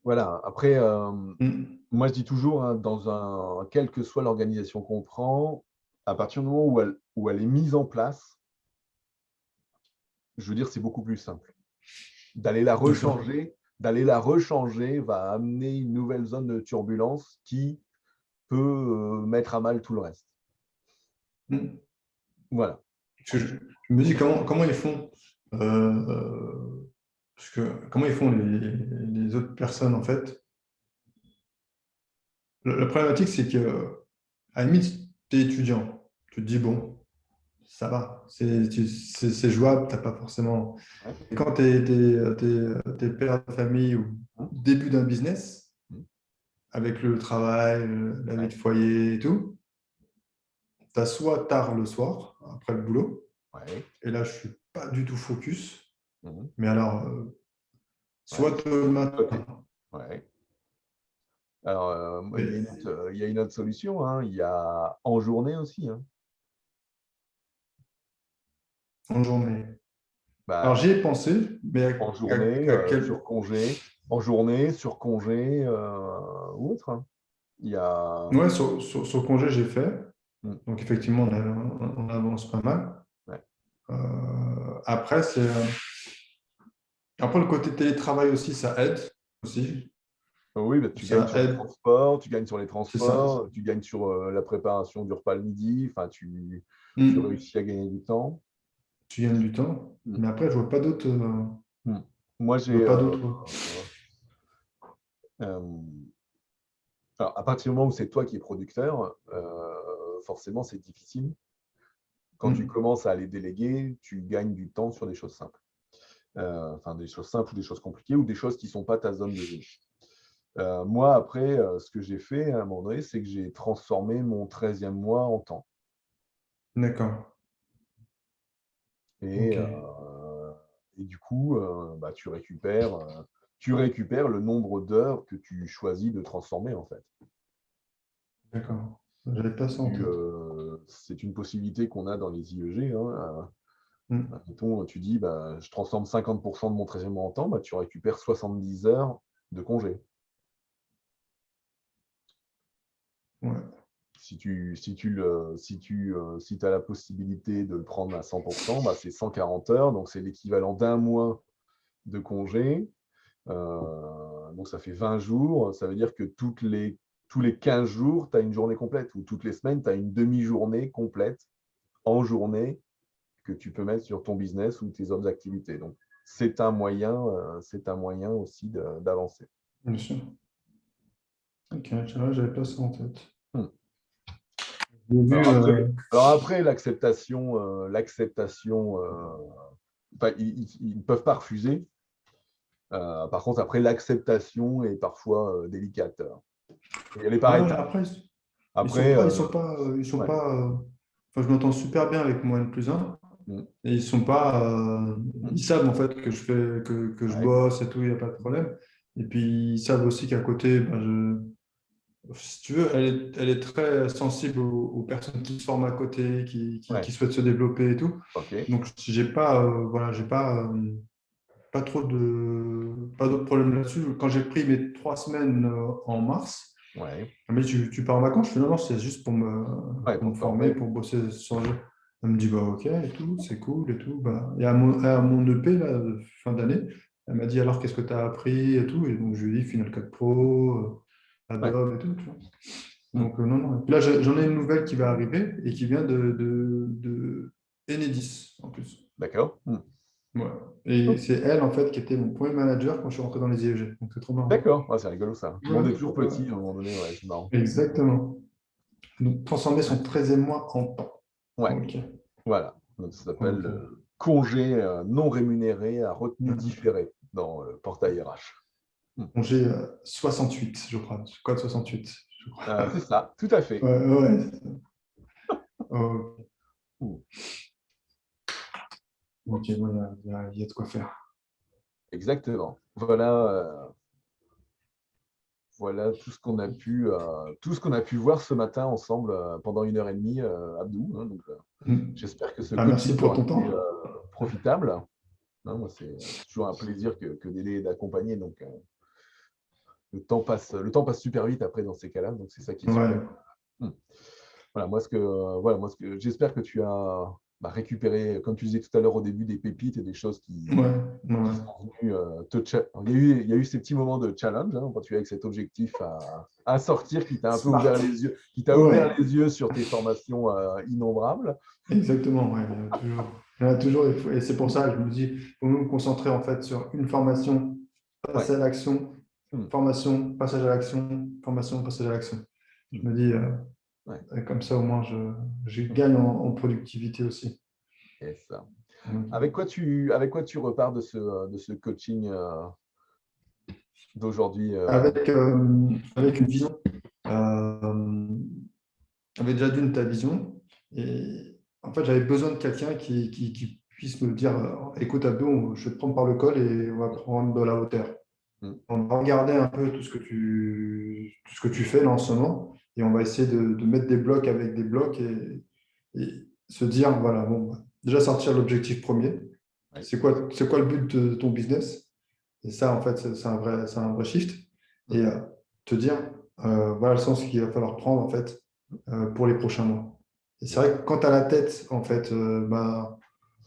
Voilà. Après, Mm. moi, je dis toujours, hein, quelle que soit l'organisation qu'on prend, à partir du moment où elle est mise en place, je veux dire, c'est beaucoup plus simple. D'aller la D'accord. rechanger, d'aller la rechanger va amener une nouvelle zone de turbulence qui peut mettre à mal tout le reste. Mm. Voilà. Parce que je me dis, comment ils font parce que, comment ils font les autres personnes en fait? La problématique, c'est que à la limite, tu es étudiant. Tu te dis, bon, ça va, c'est jouable, t'as pas forcément. Ouais. Et quand tu es, père de famille ou Hein. début d'un business, Mmh. avec le travail, la vie Ouais. de foyer et tout, tu as soit tard le soir, après le boulot, Ouais. et là, je suis pas du tout focus, Mmh. mais alors, Ouais. soit tôt le Toi, matin, ouais. Alors, moi, et il y a une autre solution, hein. Il y a en journée aussi, hein. en journée. Alors, j'y Bah, ai pensé, mais en journée, à quel. sur congé, en journée, sur congé, ou autre, hein. Il y a. Ouais, sur congé, j'ai fait. Mmh. Donc, effectivement, on avance pas mal. Ouais. Après, après, le côté télétravail aussi, ça aide aussi. Oui, bah, tu gagnes Ça sur les aide, transports, tu gagnes sur les c'est ça. transports, tu gagnes sur la préparation du repas le midi, enfin, tu Mm. réussis à gagner du temps. Tu gagnes du temps. Mm. Mais après, je vois pas d'autres. Mm. Moi, Je vois pas d'autres. euh, alors, à partir du moment où c'est toi qui es producteur, forcément, c'est difficile. Quand tu Mm. commences à les déléguer, tu gagnes du temps sur des choses simples. Enfin, des choses simples ou des choses compliquées ou des choses qui ne sont pas ta zone de génie. Moi, après, ce que j'ai fait à un moment donné, c'est que j'ai transformé mon 13e mois en temps. D'accord. Et, Ok. euh, et du coup, bah, tu récupères le nombre d'heures que tu choisis de transformer, en fait. D'accord. J'avais pas ça en tête. C'est une possibilité qu'on a dans les IEG, hein. Mm. Mettons, tu dis, bah, je transforme 50% de mon 13e mois en temps, bah, tu récupères 70 heures de congé. Ouais. Si tu as la possibilité de le prendre à 100%, bah, c'est 140 heures, donc c'est l'équivalent d'un mois de congé. Donc ça fait 20 jours, ça veut dire que tous les 15 jours, tu as une journée complète, ou toutes les semaines, tu as une demi-journée complète en journée que tu peux mettre sur ton business ou tes autres activités. Donc c'est un moyen aussi d'avancer. Bien sûr. Ok. J'avais pas ça en tête. Hmm. J'ai vu. Alors après, enfin, ils ne peuvent pas refuser. Par contre, après, l'acceptation est parfois délicate. Il y a les par Ouais, étapes. après, Après, ils sont ouais. pas. Enfin, je m'entends super bien avec mon N+1. Mm. Et ils sont pas. Mm. Ils savent en fait que que je Ouais. bosse et tout, il n'y a pas de problème. Et puis ils savent aussi qu'à côté, ben, si tu veux, elle est très sensible aux personnes qui se forment à côté, Ouais, qui souhaitent se développer et tout. ok, Donc, j'ai pas trop pas d'autres problèmes là-dessus. Quand j'ai pris mes 3 semaines en mars, ouais, elle m'a dit, tu pars en vacances? Je fais non, non, c'est juste ouais, pour pour me te former, former. pour bosser sur le jeu. Elle me dit, bah ok, et tout, c'est cool et tout. Bah, et à mon EP, là, de fin d'année, elle m'a dit, alors qu'est-ce que tu as appris et tout. Et donc, je lui ai dit, Final Cut Pro, Ouais. Adobe et tout. Tu vois. Hmm. Donc, non, non. Là, j'en ai une nouvelle qui va arriver et qui vient de Enedis, en plus. D'accord. Hmm. Ouais. Et Ok. c'est elle, en fait, qui était mon premier manager quand je suis rentré dans les IEG. Donc, c'est trop marrant. D'accord. Ouais, c'est rigolo ça. Le Ouais, monde est toujours ouais. petit à un moment donné, ouais, c'est marrant. Exactement. Donc, transformer Ouais. son 13e mois en temps. Ouais, Ok. voilà. Donc, ça s'appelle Ok. congé non rémunéré à retenue différée dans le portail RH. Hmm. Congé 68, je crois. Code 68, je crois. C'est ça, tout à fait. Ouais, ouais. Oh, Hmm. ok, ouais, il y a de quoi faire. Exactement. Voilà, voilà tout ce qu'on a pu voir ce matin ensemble pendant 1 heure et demie, Abdou. Hein. Donc, Mm. j'espère que ce Ah, merci coaching pour t'aura ton été temps. profitable. Hein, moi, c'est toujours un plaisir que d'aider et d'accompagner. Donc, le temps passe super vite après dans ces cas-là. Donc, c'est ça qui est super. Ouais, Hmm. Voilà, moi, ce que j'espère que tu as récupéré, comme tu disais tout à l'heure au début, des pépites et des choses ouais, qui ouais. sont venues il y a eu ces petits moments de challenge hein, quand tu es avec cet objectif à sortir qui t'a un peu Smart. ouvert les yeux, qui t'a ouvert Ouais, les yeux sur tes formations innombrables. exactement. Ouais, il y en a toujours. Il y en a toujours. Et c'est pour ça que je me dis, il faut nous concentrer en fait sur une formation, Ouais. passer à l'action, Hmm. formation, passage à l'action, formation, passage à l'action. Hmm. Je me dis, Ouais. comme ça, au moins, je Hmm. gagne en productivité aussi. Et ça. Donc, Avec quoi tu repars de ce coaching d'aujourd'hui avec une vision. J'avais déjà d'une ta vision. Et en fait, j'avais besoin de quelqu'un qui puisse me dire, écoute Abdou, je vais te prendre par le col et on va prendre de la hauteur. Hmm. On va regarder un peu tout ce que tu fais là en ce moment et on va essayer de mettre des blocs avec des blocs et se dire, voilà, bon, déjà sortir l'objectif premier. Ouais. C'est quoi le but de ton business? Et ça, en fait, c'est un vrai shift. Et Hmm. te dire, voilà le sens qu'il va falloir prendre, en fait, pour les prochains mois. Et c'est Yes. vrai que quand tu as la tête, en fait,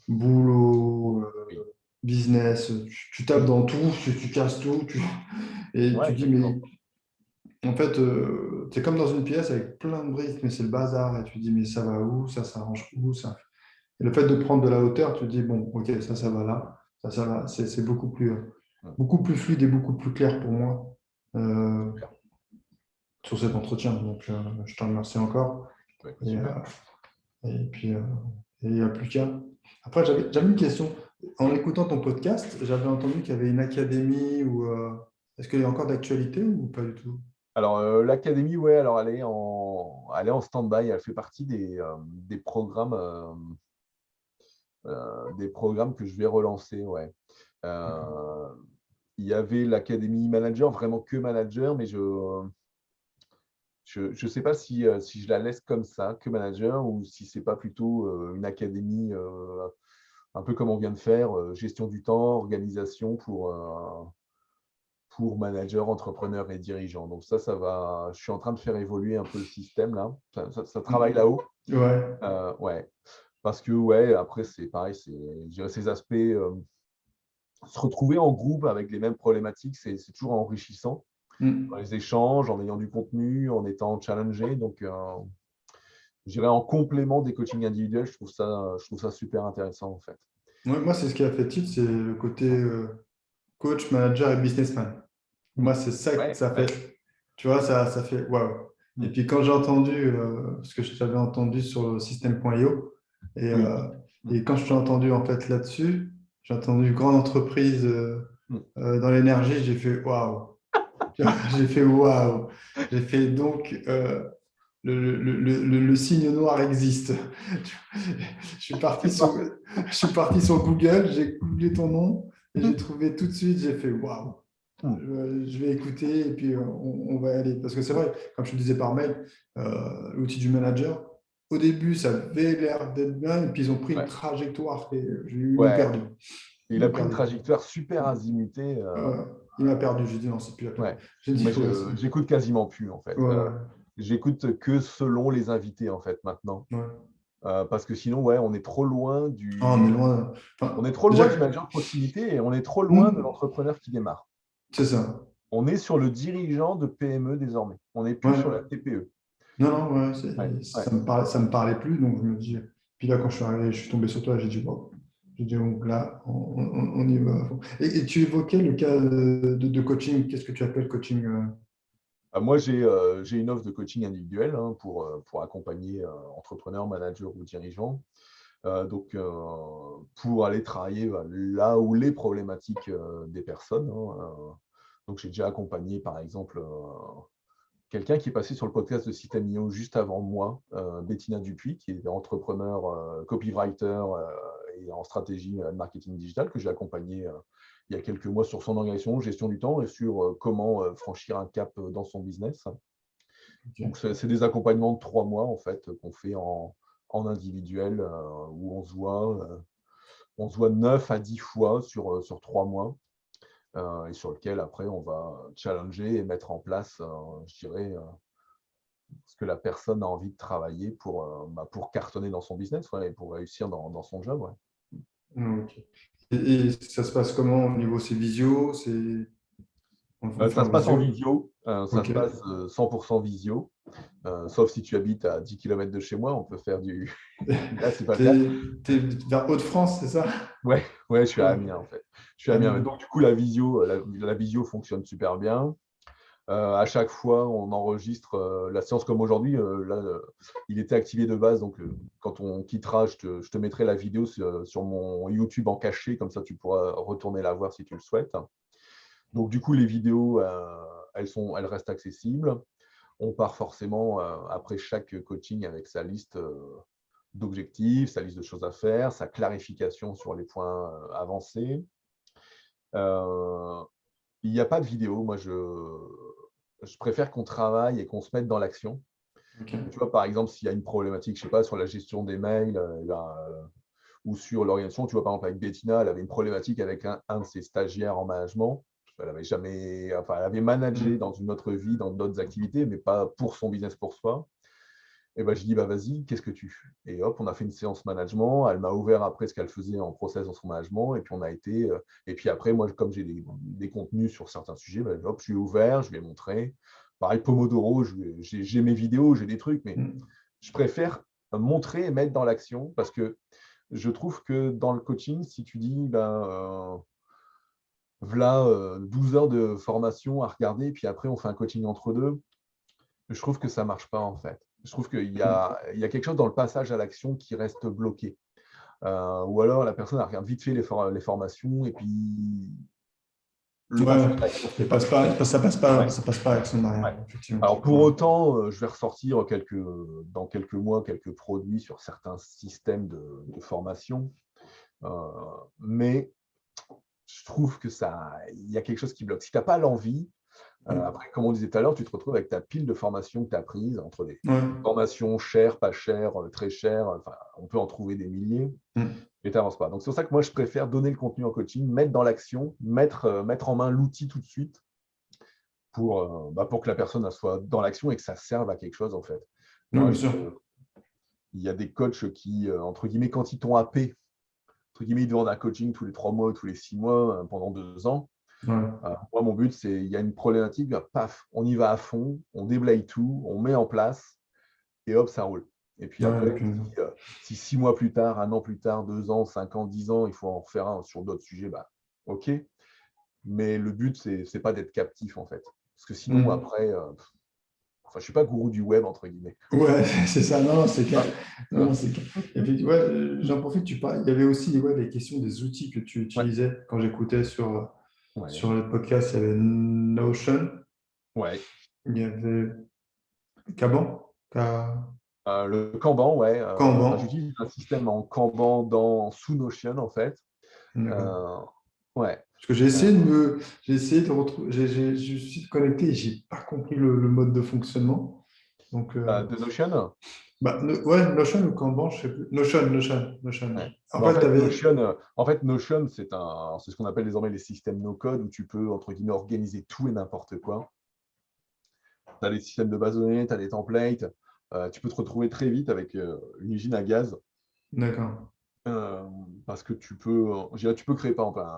boulot, Oui. business, tu tapes dans tout, tu casses tout, et Ouais, tu dis, mais exactement. en fait, tu es comme dans une pièce avec plein de briques, mais c'est le bazar. Et tu dis, mais ça va où? Ça s'arrange où? Ça... Et le fait de prendre de la hauteur, tu te dis, bon, ok, ça va là, ça va. C'est Hmm. beaucoup plus fluide et beaucoup plus clair pour moi euh, Super. sur cet entretien. Donc, je te remercie encore. Ouais, Et, super. et puis, il n'y a plus qu'à. Après, j'avais une question. En écoutant ton podcast, j'avais entendu qu'il y avait une académie ou est-ce qu'il y a encore d'actualité ou pas du tout? Alors, l'académie, ouais, alors elle est en stand-by. Elle fait partie des programmes que je vais relancer, ouais. D'accord. Euh, il y avait l'académie manager, vraiment que manager, mais je sais pas si je la laisse comme ça, que manager, ou si c'est pas plutôt une académie un peu comme on vient de faire, gestion du temps, organisation pour managers, entrepreneurs et dirigeants. Donc ça va. Je suis en train de faire évoluer un peu le système là. Ça travaille là-haut. Ouais. Ouais. Parce que ouais, après c'est pareil, je dirais ces aspects, se retrouver en groupe avec les mêmes problématiques, c'est toujours enrichissant dans Mm. les échanges, en ayant du contenu, en étant challengé. Donc je dirais en complément des coachings individuels, je trouve ça super intéressant en fait. Moi, c'est ce qui a fait titre, c'est le côté coach, manager et businessman. Hmm. Moi, c'est ça que Ouais, ça ouais. fait. Tu vois, ça fait waouh. Et Hmm. puis quand j'ai entendu ce que j'avais entendu sur le système.io, Oui. Hmm. et quand je t'ai entendu en fait là-dessus, j'ai entendu grande entreprise Hmm. dans l'énergie, j'ai fait waouh. J'ai fait waouh. J'ai fait donc le signe noir existe. Je suis parti sur Google, j'ai googlé ton nom et j'ai trouvé tout de suite, j'ai fait waouh. Je vais écouter et puis on va y aller. Parce que c'est vrai, comme je te disais par mail, l'outil du manager, au début, ça avait l'air d'être bien, et puis ils ont pris une Ouais. trajectoire et ils m'ont Ouais. perdu. Il Ils a m'ont pris une perdu. trajectoire super azimutée. Il m'a perdu. J'ai dit non, c'est plus la peine. Ouais. J'ai dit, Moi, ouais, j'écoute quasiment plus, en fait. ouais, J'écoute que selon les invités, en fait, maintenant. ouais. Parce que sinon, ouais, on est trop loin Ah, on est loin. on Enfin, est trop déjà, loin du manager de proximité et on est trop loin de hmm, l'entrepreneur qui démarre. c'est ça. On est sur le dirigeant de PME désormais. On n'est plus sur la Ouais. TPE. Non, non, ouais, Ouais, ouais. ça me parlait plus, donc je me dis. Puis là, quand je suis arrivé, je suis tombé sur toi, j'ai dit, bon, j'ai dit, donc là, on y va à fond. Et tu évoquais le cas de coaching. Qu'est-ce que tu appelles coaching Moi, j'ai une offre de coaching individuel hein, pour accompagner entrepreneurs, managers ou dirigeants. Donc, pour aller travailler là où les problématiques des personnes. Hein, donc, j'ai déjà accompagné, par exemple, quelqu'un qui est passé sur le podcast de System.io juste avant moi, Bettina Dupuis, qui est entrepreneur, copywriter et en stratégie marketing digital, que j'ai accompagné il y a quelques mois sur son organisation, gestion du temps et sur comment franchir un cap dans son business. Donc, Ok. c'est des accompagnements de 3 mois, en fait, qu'on fait en individuel, où on se voit 9 à 10 fois sur 3 mois, et sur lequel, après, on va challenger et mettre en place, je dirais, ce que la personne a envie de travailler pour cartonner dans son business ouais, et pour réussir dans son job. Ouais. Ok. Et ça se passe comment au niveau ces visios? On fait Ça en se passe en visio? visio, ça Ok. se passe 100% visio, sauf si tu habites à 10 km de chez moi, on peut faire du. Là, c'est pas le cas. T'es vers Hauts-de-France, c'est ça? Ouais, ouais, je suis à Ouais. Amiens en fait. Je suis à Amiens. Amiens. Donc, du coup, la visio fonctionne super bien. À chaque fois, on enregistre la séance comme aujourd'hui. Là, il était activé de base, donc quand on quittera, je te mettrai la vidéo sur mon YouTube en cachet, comme ça tu pourras retourner la voir si tu le souhaites. Donc du coup, les vidéos, elles restent accessibles. On part forcément après chaque coaching avec sa liste d'objectifs, sa liste de choses à faire, sa clarification sur les points avancés. Euh, il n'y a pas de vidéo. Moi, je préfère qu'on travaille et qu'on se mette dans l'action. Ok. Tu vois, par exemple, s'il y a une problématique, je sais pas, sur la gestion des mails ou sur l'organisation, tu vois, par exemple, avec Bettina, elle avait une problématique avec un de ses stagiaires en management. Elle avait jamais, enfin, elle avait managé Hmm. dans une autre vie, dans d'autres activités, mais pas pour son business, pour soi. Et ben, j'ai dit, bah, vas-y, qu'est-ce que tu fais? Et hop, on a fait une séance management. Elle m'a ouvert après ce qu'elle faisait en process dans son management. Et puis, on a été. Et puis après, moi, comme j'ai des contenus sur certains sujets, ben, hop, je lui ai ouvert, je lui ai montré. Pareil, Pomodoro, j'ai mes vidéos, j'ai des trucs, mais Hmm. je préfère montrer et mettre dans l'action parce que je trouve que dans le coaching, si tu dis, voilà 12 heures de formation à regarder, puis après, on fait un coaching entre deux, je trouve que ça ne marche pas en fait. Je trouve qu'il y a quelque chose dans le passage à l'action qui reste bloqué. Ou alors la personne elle regarde vite fait les formations et puis le Ouais, passage à l'action se fait il pas. passe pas, Ouais, ça passe pas avec son ouais. arrière, effectivement. Alors pour Ouais. autant, je vais ressortir dans quelques mois quelques produits sur certains systèmes de formation, euh, mais je trouve que il y a quelque chose qui bloque. Si tu n'as pas l'envie, Hmm. après, comme on disait tout à l'heure, tu te retrouves avec ta pile de formations que tu as prises entre des Ouais. formations chères, pas chères, très chères. Enfin, on peut en trouver des milliers, Hmm. mais tu n'avances pas. Donc, c'est pour ça que moi, je préfère donner le contenu en coaching, mettre dans l'action, mettre en main l'outil tout de suite pour que la personne elle soit dans l'action et que ça serve à quelque chose, en fait. Non, Moi, bien sûr. il y a des coachs qui, entre guillemets, quand ils t'ont happé, entre guillemets, ils demandent un coaching tous les 3 mois ou tous les 6 mois pendant 2 ans. Ouais. Moi, mon but, c'est il y a une problématique, paf, on y va à fond, on déblaye tout, on met en place et hop, ça roule. Et puis Ouais, après, si 6 mois plus tard, un an plus tard, 2 ans, 5 ans, 10 ans, il faut en refaire un sur d'autres sujets, bah, ok. Mais le but, c'est pas d'être captif, en fait. Parce que sinon, hmm. après, enfin, je suis pas gourou du web, entre guillemets. Ouais, c'est ça. Non, non, c'est clair. Ouais, Non, non, c'est clair. Et puis, ouais, j'en profite, tu parles. Il y avait aussi ouais, les questions des outils que tu ouais, utilisais quand j'écoutais ouais. sur le podcast. Il y avait Notion, Ouais. il y avait Kaban, Le Kanban, ouais. Kanban. J'utilise un système en Kanban sous Notion, en fait. D'accord. Euh, ouais. Parce que j'ai essayé de retrouver, je suis connecté et j'ai pas compris le mode de fonctionnement. Donc, De Notion? ouais, Notion ou Kanban, je sais plus. Notion. Ouais. En Bah, fait, tu avais. En fait, Notion, c'est ce qu'on appelle désormais les systèmes no-code où tu peux, entre guillemets, organiser tout et n'importe quoi. Tu as les systèmes de base de données, tu as des templates. Tu peux te retrouver très vite avec une usine à gaz D'accord. euh, parce que je dirais, tu peux créer par exemple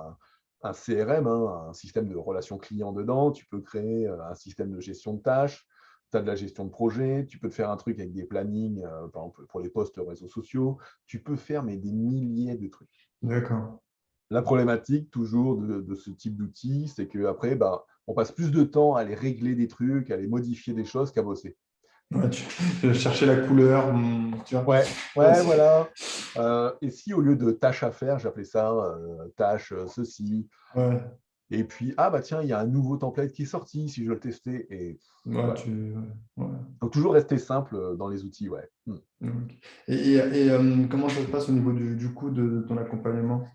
un CRM, hein, un système de relations clients dedans. Tu peux créer un système de gestion de tâches. Tu as de la gestion de projet. Tu peux te faire un truc avec des plannings, par exemple, pour les posts réseaux sociaux. Tu peux faire mais, des milliers de trucs. D'accord. La problématique toujours de ce type d'outils, c'est qu'après, bah, on passe plus de temps à aller régler des trucs, à aller modifier des choses qu'à bosser. Ouais, tu vas chercher la couleur, tu vois. Ouais, Ouais, voilà. Et si au lieu de tâches à faire, j'appelais ça tâche ceci, ouais, et puis, ah bah tiens, il y a un nouveau template qui est sorti, si je veux le tester, et ouais, voilà. ouais. Donc toujours rester simple dans les outils, ouais. Ok. Comment ça se passe au niveau du coût de ton accompagnement?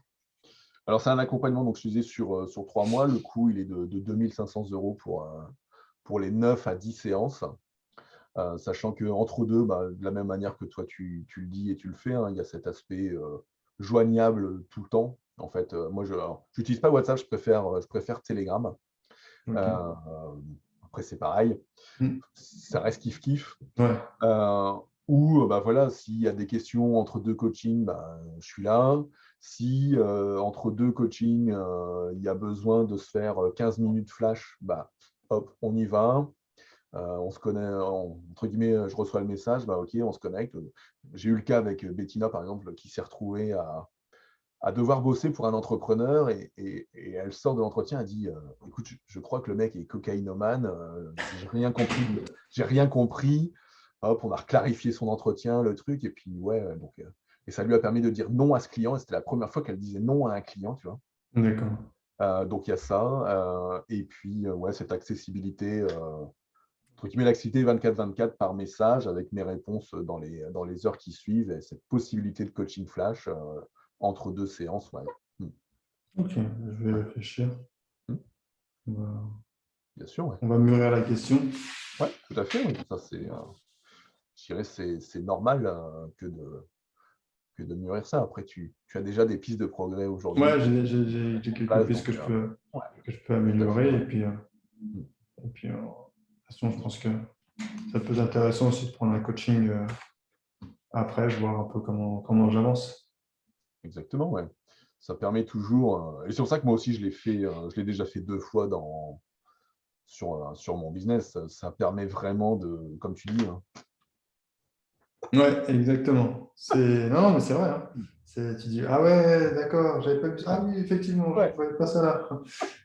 Alors c'est un accompagnement, donc je disais, sur 3 mois, le coût il est de 2 500 € pour les 9 à 10 séances. Sachant qu'entre deux, bah, de la même manière que toi tu le dis et tu le fais, hein, il y a cet aspect joignable tout le temps. En fait, moi, je n'utilise pas WhatsApp, je préfère Telegram. Ok. Euh, Après, c'est pareil, Hmm. ça reste kiff-kiff. Ouais, Euh, ou bah, voilà, s'il y a des questions entre deux coachings, bah, je suis là. Si entre deux coachings, il y a besoin de se faire 15 minutes flash, bah, hop, on y va. On se connaît, entre guillemets, je reçois le message, bah, ok, on se connecte. J'ai eu le cas avec Bettina, par exemple, qui s'est retrouvée à devoir bosser pour un entrepreneur et elle sort de l'entretien, elle dit écoute, je crois que le mec est cocaïnomane, j'ai rien compris, j'ai rien compris. Hop, on a reclarifié son entretien, le truc, et puis ouais, donc, et ça lui a permis de dire non à ce client, et c'était la première fois qu'elle disait non à un client, tu vois. d'accord. Donc il y a ça, et puis ouais, cette accessibilité entre guillemets, l'activité 24/24 par message avec mes réponses dans les heures qui suivent et cette possibilité de coaching flash entre deux séances. Ouais. Mm. Ok, je vais réfléchir. Mm. On va, Bien sûr, ouais. on va mûrir la question. Ouais, tout à fait. Oui. Ça, je dirais, c'est normal que de mûrir ça. Après, tu as déjà des pistes de progrès aujourd'hui Ouais, qui j'ai sont en quelques place, pistes donc ouais, que je peux tout à fait. améliorer. Ouais. Mm. Et puis de toute façon, je pense que ça peut être intéressant aussi de prendre un coaching après, voir un peu comment j'avance. Exactement, ouais. Ça permet toujours, et c'est pour ça que moi aussi je l'ai fait, je l'ai déjà fait 2 fois sur mon business. Ça permet vraiment de, comme tu dis, hein. Ouais, exactement. Non, non, mais c'est vrai, hein. Tu dis, ah ouais, d'accord, j'avais pas vu ça. Ah oui, effectivement, je ne Ouais. voyais pas ça là.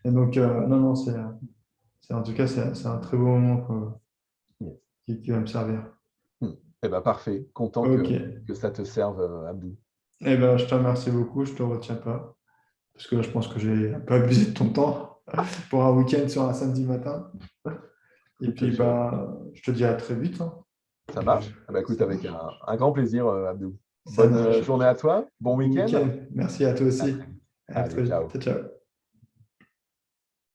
Et donc, non, non, en tout cas, c'est un très beau moment Yes. qui va me servir. Eh ben parfait. Content Ok. que ça te serve, Abdou. Eh ben, je te remercie beaucoup, je te retiens pas. Parce que là, je pense que j'ai un peu abusé de ton temps pour un week-end sur un samedi matin. Et Le puis, plaisir est partagé. je te dis à très vite, hein. Ça marche? Eh ben, écoute, Ça avec marche. un grand plaisir, Abdou. Ça Bonne marche. journée à toi. Bon Bon week-end. week-end. Merci à toi À aussi. très vite. À Allez, très vite. ciao. Ciao, ciao.